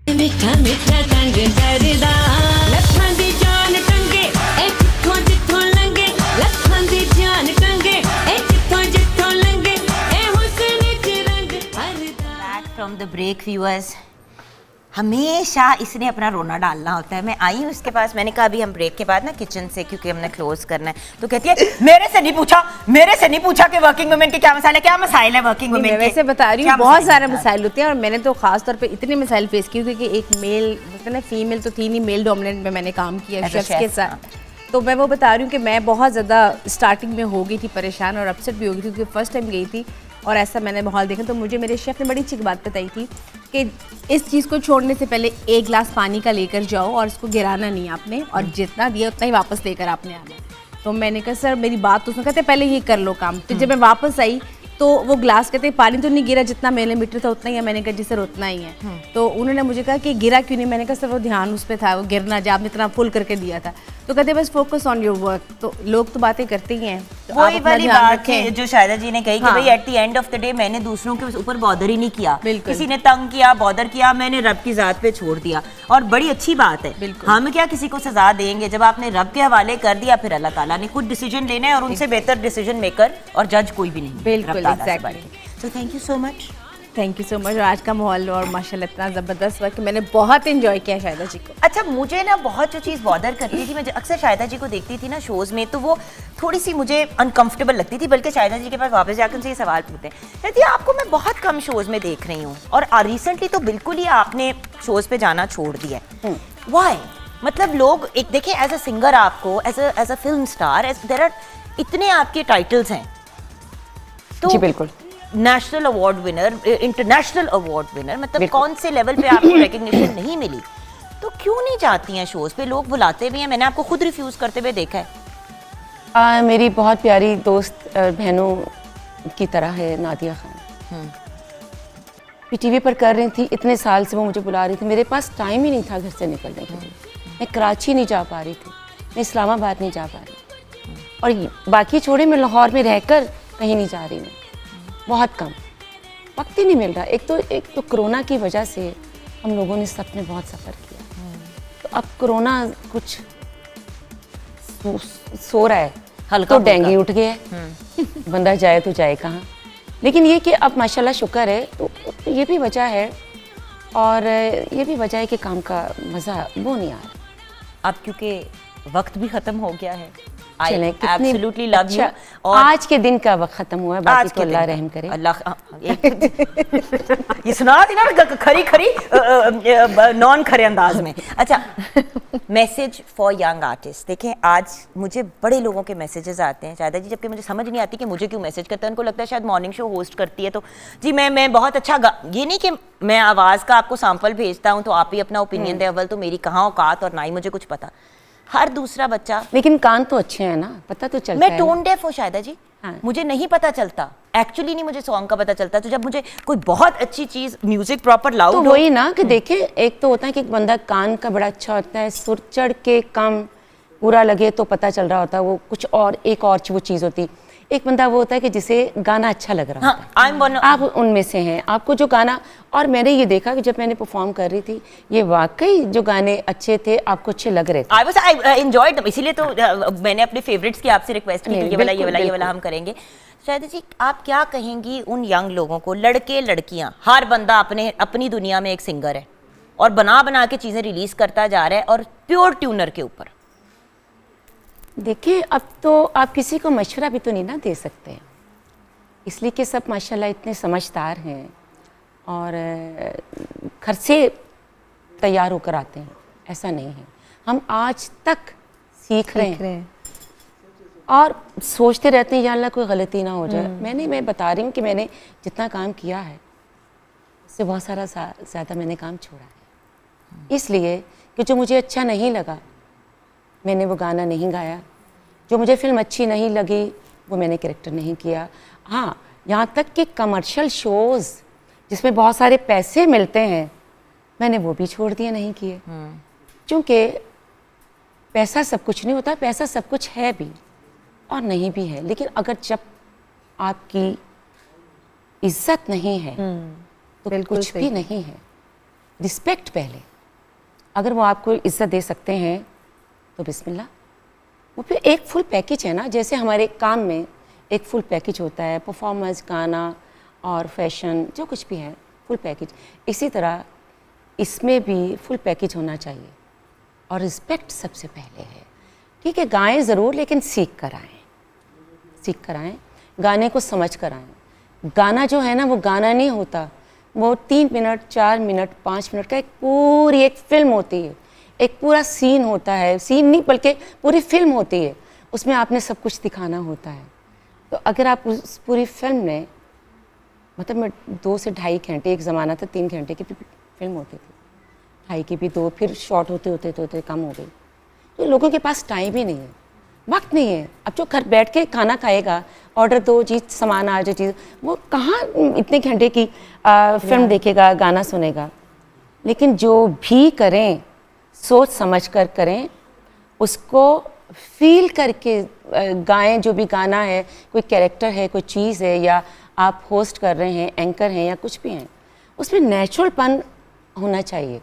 मिठा मिठा तंग करदा लखां दी जान टंगे ए जिथों जिथों लंगे, लखां दी जान टंगे ए जिथों जिथों लंगे, ए हुस्न च रंग हरदा। Back from the break viewers. हमेशा इसने अपना रोना डालना होता है। मैं आई हूँ इसके पास, मैंने कहा अभी हम ब्रेक के बाद ना किचन से, क्योंकि हमने क्लोज करना है, तो कहती है मेरे से नहीं पूछा कि वर्किंग वुमेन के क्या मसाइल है, क्या मसाइल है वर्किंग वुमेन के। मैं वैसे बता रही हूँ बहुत सारे मसाइल होते हैं और मैंने तो खास तौर पे इतने मसाइल फेस किए क्योंकि एक मेल ना फीमेल तो थी नहीं, मेल डोमिनेंट में मैंने काम किया शेफ्स के साथ। तो मैं वो बता रही हूँ कि मैं बहुत ज़्यादा स्टार्टिंग में हो गई थी परेशान और अपसेट भी हो गई थी क्योंकि फर्स्ट टाइम गई थी और ऐसा मैंने माहौल देखा। तो मुझे मेरे शेफ़ ने बड़ी अच्छी बात बताई थी कि इस चीज़ को छोड़ने से पहले एक गिलास पानी का लेकर जाओ और उसको गिराना नहीं आपने, और जितना दिया उतना ही वापस लेकर आपने आना। तो मैंने कहा सर मेरी बात तो उसने कहते पहले ये कर लो काम। तो जब मैं वापस आई तो वो ग्लास कहते पानी तो नहीं गिरा, जितना मिलीमीटर था उतना ही है। मैंने कहा जी सर उतना ही है। तो उन्होंने मुझे कहा कि गिरा क्यों नहीं, मैंने कहा सर वो ध्यान उस पर था, वो गिरना जब आपने इतना फुल करके दिया था। तो कहते बस फोकस ऑन योर वर्क। तो लोग तो बातें करते ही हैं, तो वही वाली बात है जो शायदा जी ने कही कि हाँ। भाई at the end of the day मैंने दूसरों के ऊपर बॉदर ही नहीं किया, बिल्कुल। किसी ने तंग किया बॉदर किया, मैंने रब की जात पे छोड़ दिया। और बड़ी अच्छी बात है, बिल्कुल। हम क्या किसी को सजा देंगे, जब आपने रब के हवाले कर दिया फिर अल्लाह ताला ने खुद डिसीजन लेना है और उनसे बेहतर डिसीजन मेकर और जज कोई भी नहीं। बिल्कुल, exactly। So thank you so much. Thank you so much. और आज का माहौल और माशाल्लाह इतना ज़बरदस्त हुआ कि मैंने बहुत एंजॉय किया शायदा जी को। अच्छा मुझे ना बहुत जो चीज़ बॉदर करती थी, मैं अक्सर शायदा जी को देखती थी ना शोज़ में, तो वो थोड़ी सी मुझे अनकंफर्टेबल लगती थी। बल्कि शायदा जी के पास वापस जाकर उनसे ये सवाल पूछते हैं, कहती है आपको मैं बहुत कम शोज़ में देख रही हूँ और रिसेंटली तो बिल्कुल ही आपने शोज़ पे जाना छोड़ दिया है, वाई? मतलब लोग एक देखें एज अ सिंगर आपको as a film star there are इतने आपके टाइटल्स हैं, तो जी बिल्कुल, national award winner, international award winner, मतलब कौन से लेवल पे आपको रिकग्निशन नहीं मिली, तो क्यों नहीं जाती हैं शोज पे? लोग बुलाते भी हैं, मैंने आपको खुद रिफ्यूज करते हुए देखा है। मेरी बहुत प्यारी दोस्त बहनों की तरह है नादिया खान। पीटीवी पर कर रही थी, इतने साल से वो मुझे बुला रही थी, मेरे पास टाइम ही नहीं था घर से निकलने के लिए। मैं कराची नहीं जा पा रही थी, मैं इस्लामाबाद नहीं जा पा रही, और बाकी छोड़े मैं लाहौर में रहकर कहीं नहीं जा रही मैं, बहुत कम वक्त ही नहीं मिल रहा। एक तो कोरोना की वजह से हम लोगों ने सबने बहुत सफ़र किया, तो अब कोरोना कुछ सो रहा है, हल्का तो डेंगू उठ गया है, बंदा जाए तो जाए कहाँ। लेकिन ये कि अब माशाल्लाह शुक्र है, तो ये भी वजह है, और ये भी वजह है कि काम का मज़ा वो नहीं आ रहा। अब क्योंकि वक्त भी ख़त्म हो गया है। I चलें, कितनी absolutely love you। अच्छा, और आज के दिन का वक्त ख़त्म हुआ है, बाकी आज तो के अल्लाह दिन रहम करे। अल्लाह ये सुना थी ना खरी खरी नॉन खरे अंदाज में। अच्छा, मैसेज फॉर यंग आर्टिस्ट। देखें, आज मुझे बड़े लोगों के मैसेजेस आते हैं शायद जी, जबकि मुझे समझ नहीं आती कि मुझे क्यों मैसेज करते हैं। उनको लगता है शायद मॉर्निंग शो होस्ट करती है तो जी मैं बहुत अच्छा ये नहीं कि मैं आवाज़ का आपको सैंपल भेजता हूँ तो आप ही अपना ओपिनियन दें, अव्वल तो मेरी कहाँ औकात और ना ही मुझे कुछ पता। हर दूसरा बच्चा, लेकिन कान तो अच्छे हैं ना, पता तो चलता है। मैं टोन डेफ हूँ शायदा जी, हाँ। मुझे नहीं पता चलता, एक्चुअली नहीं मुझे सॉन्ग का पता चलता। तो जब मुझे कोई बहुत अच्छी चीज, म्यूजिक प्रॉपर लाउड तो वही ना कि देखें, एक तो होता है कि एक बंदा कान का बड़ा अच्छा होता है, सुर चढ़ के कम पूरा लगे तो पता चल रहा होता है, वो कुछ और एक और वो चीज़ होती। एक बंदा वो होता है कि जिसे गाना अच्छा लग रहा होता है। आप उनमें से हैं, आपको जो गाना, और मैंने ये देखा कि जब मैंने परफॉर्म कर रही थी, ये वाकई जो गाने अच्छे थे, आपको अच्छे लग रहे थे। आई एंजॉयड देम, इसीलिए तो मैंने अपने फेवरेट्स की आपसे रिक्वेस्ट की, ये वाला हम करेंगे। शायद जी, आप क्या कहेंगी उन यंग लोगों को, लड़के लड़कियां, हर बंदा अपनी दुनिया में एक सिंगर है और बना के चीज़ें रिलीज करता जा रहा है, और प्योर ट्यूनर के ऊपर। देखिए, अब तो आप किसी को मशवरा भी तो नहीं ना दे सकते, इसलिए कि सब माशाल्लाह इतने समझदार हैं और घर से तैयार होकर आते हैं। ऐसा नहीं है, हम आज तक सीख रहे हैं और सोचते रहते हैं या अल्लाह कोई गलती ना हो जाए। मैं बता रही हूँ कि मैंने जितना काम किया है उससे बहुत सारा ज़्यादा मैंने काम छोड़ा है, इसलिए कि जो मुझे अच्छा नहीं लगा मैंने वो गाना नहीं गाया, जो मुझे फिल्म अच्छी नहीं लगी वो मैंने कैरेक्टर नहीं किया। हाँ, यहाँ तक कि कमर्शियल शोज़ जिसमें बहुत सारे पैसे मिलते हैं मैंने वो भी छोड़ दिए, नहीं किए, क्योंकि पैसा सब कुछ नहीं होता, पैसा सब कुछ है भी और नहीं भी है। लेकिन अगर जब आपकी इज्जत नहीं है तो कुछ भी नहीं है। रिस्पेक्ट पहले, अगर वो आपको इज्जत दे सकते हैं तो बिस्मिल्लाह। वो फिर एक फुल पैकेज है ना, जैसे हमारे काम में एक फुल पैकेज होता है, परफॉर्मेंस, गाना और फैशन, जो कुछ भी है फुल पैकेज, इसी तरह इसमें भी फुल पैकेज होना चाहिए। और रिस्पेक्ट सबसे पहले है। ठीक है, गाएं ज़रूर, लेकिन सीख कर आएँ, गाने को समझ कर आएँ। गाना जो है ना, वो गाना नहीं होता, वो 3 मिनट 4 मिनट 5 मिनट का एक फिल्म होती है, एक पूरा सीन होता है, सीन नहीं बल्कि पूरी फिल्म होती है, उसमें आपने सब कुछ दिखाना होता है। तो अगर आप उस पूरी फिल्म में, मतलब मैं 2 से ढाई घंटे, एक ज़माना था 3 घंटे की भी फिल्म होती थी, ढाई की भी 2, फिर शॉर्ट होते कम हो गई। तो लोगों के पास टाइम ही नहीं है, वक्त नहीं है। अब जो घर बैठ के खाना खाएगा, ऑर्डर दो, चीज़ सामान आ जाए, चीज़, वो कहाँ इतने घंटे की फिल्म देखेगा, गाना सुनेगा। लेकिन जो भी करें सोच समझ कर करें, उसको फील करके गाएं। जो भी गाना है, कोई कैरेक्टर है, कोई चीज़ है, या आप होस्ट कर रहे हैं, एंकर हैं, या कुछ भी हैं, उसमें नेचुरलपन होना चाहिए।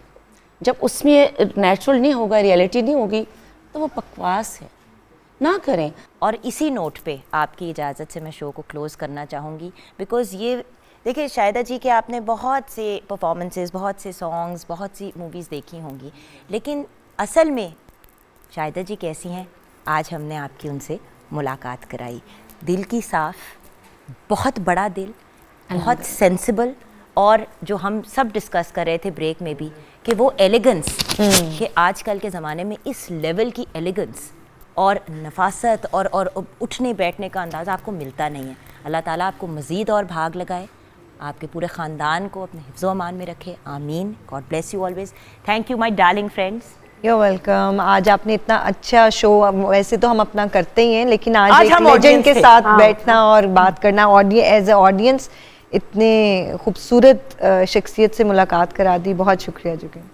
जब उसमें नेचुरल नहीं होगा, रियलिटी नहीं होगी, तो वो बकवास है, ना करें। और इसी नोट पे आपकी इजाज़त से मैं शो को क्लोज़ करना चाहूँगी, बिकॉज़ ये देखिए शाहिदा जी, कि आपने बहुत से परफॉर्मेंसेस, बहुत से सॉन्ग्स, बहुत सी मूवीज़ देखी होंगी, लेकिन असल में शाहिदा जी कैसी हैं, आज हमने आपकी उनसे मुलाकात कराई। दिल की साफ़, बहुत बड़ा दिल, बहुत सेंसिबल, और जो हम सब डिस्कस कर रहे थे ब्रेक में भी, कि वो एलिगेंस, कि आजकल के ज़माने में इस लेवल की एलिगेंस और नफासत और उठने बैठने का अंदाज़ आपको मिलता नहीं है। अल्लाह ताला आपको मज़ीद और भाग लगाए, आपके पूरे ख़ानदान को अपने हिफ्ज़-ओ-अमान में रखे, आमीन। God bless you always. Thank you my darling friends, You're welcome. आज आपने इतना अच्छा शो, वैसे तो हम अपना करते ही हैं, लेकिन आज आज एक हम लेजेंड audience के थे। साथ बैठना और बात करना, एज ए ऑडियंस इतने खूबसूरत शख्सियत से मुलाकात करा दी। बहुत शुक्रिया Juggan.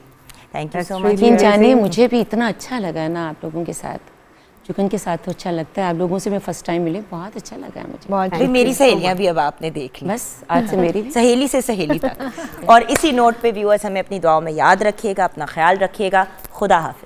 Thank you so That's much. really लेकिन जानिए मुझे भी इतना अच्छा लगा ना आप लोगों के साथ, जुगन के साथ तो अच्छा लगता है, आप लोगों से मैं फर्स्ट टाइम मिली, बहुत अच्छा लगा है मुझे। बहुत भाई मेरी सहेलियां भी अब आपने देख ली, बस आज से मेरी भी सहेली से सहेली तक। और इसी नोट पे व्यूअर्स हमें अपनी दुआओं में याद रखिएगा, अपना ख्याल रखिएगा। खुदा हाफिज।